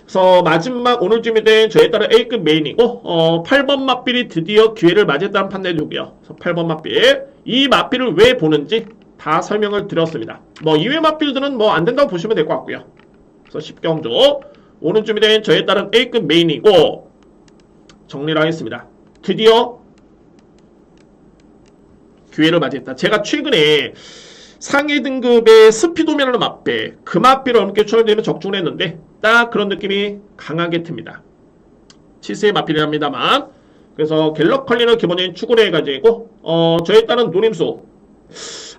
그래서 마지막 오늘 준비된 저에 따른 A급 메인이고 8번 마필이 드디어 기회를 맞았다는 판단이 되고요. 그래서 8번 마필, 이 마필을 왜 보는지 다 설명을 드렸습니다. 뭐 이외 마필들은 뭐 안 된다고 보시면 될 것 같고요. 그래서 10경주 오늘 준비된 저에 따른 A급 메인이고 정리를 하겠습니다. 드디어 기회를 맞이했다. 제가 최근에 상위 등급의 스피도미널 마필, 그 마필을 함께 추천드리면 적중을 했는데 딱 그런 느낌이 강하게 듭니다. 치스의 마필이랍니다만, 그래서 갤럭컬린을 기본적인 추구를 해가지고 저에 따른 노림수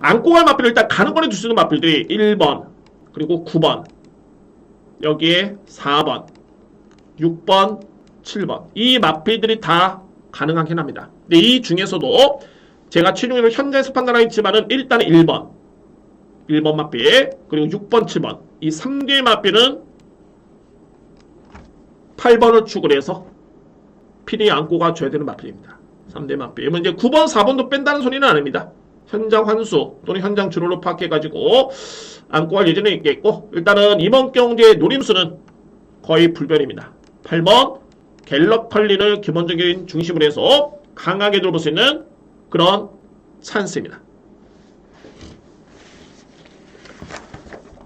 안고 갈 마필을 일단 가는 거리 줄 수 있는 마필들이 1번 그리고 9번, 여기에 4번, 6번, 7번, 이 마필들이 다 가능하긴 합니다. 근데 이 중에서도 제가 최종적으로 현재에서 판단하겠지만은 일단 1번 마필, 그리고 6번, 7번, 이 3개의 마필은 8번을 추구를 해서 필히 안고 가줘야 되는 마필입니다. 3대 마필. 이제 9번, 4번도 뺀다는 소리는 아닙니다. 현장 환수 또는 현장 주로를 파악해가지고 안고 갈 예정이 있겠고, 일단은 이번 경기의 노림수는 거의 불변입니다. 8번 갤럭컬린을 기본적인 중심으로 해서 강하게 들어볼 수 있는 그런 찬스입니다.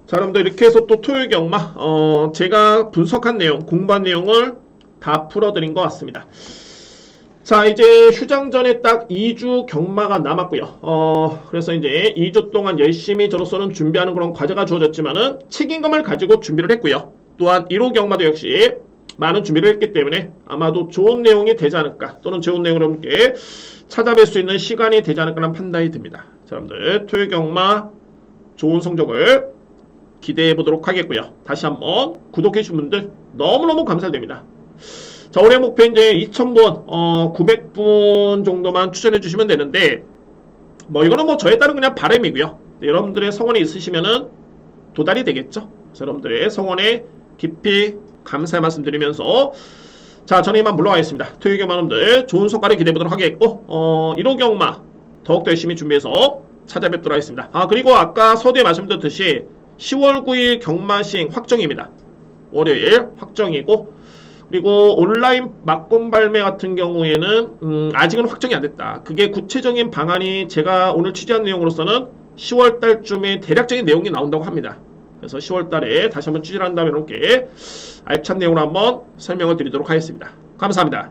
자, 여러분들 이렇게 해서 또 토요일 경마 제가 분석한 내용, 공부한 내용을 다 풀어드린 것 같습니다. 자, 이제 휴장 전에 딱 2주 경마가 남았고요. 그래서 이제 2주 동안 열심히 저로서는 준비하는 그런 과제가 주어졌지만은 책임감을 가지고 준비를 했고요. 또한 1호 경마도 역시 많은 준비를 했기 때문에 아마도 좋은 내용이 되지 않을까, 또는 좋은 내용을 함께 찾아뵐 수 있는 시간이 되지 않을까라는 판단이 듭니다. 자, 여러분들 토요일 경마 좋은 성적을 기대해 보도록 하겠고요. 다시 한번 구독해 주신 분들 너무너무 감사드립니다. 자, 올해 목표 이제 2000분, 900분 정도만 추천해 주시면 되는데, 뭐 이거는 뭐 저에 따른 그냥 바람이고요. 여러분들의 성원이 있으시면은 도달이 되겠죠. 그래서 여러분들의 성원에 깊이 감사의 말씀 드리면서, 자, 저는 이만 물러가겠습니다. 토요일 경마 여러분들 좋은 성과를 기대해 보도록 하겠고, 1호 경마 더욱더 열심히 준비해서 찾아뵙도록 하겠습니다. 그리고 아까 서두에 말씀드렸듯이 10월 9일 경마 시행 확정입니다. 월요일 확정이고, 그리고 온라인 막공 발매 같은 경우에는 아직은 확정이 안 됐다. 그게 구체적인 방안이 제가 오늘 취재한 내용으로서는 10월 달쯤에 대략적인 내용이 나온다고 합니다. 그래서 10월 달에 다시 한번 취재를 한 다음에 이렇게 알찬 내용을 한번 설명을 드리도록 하겠습니다. 감사합니다.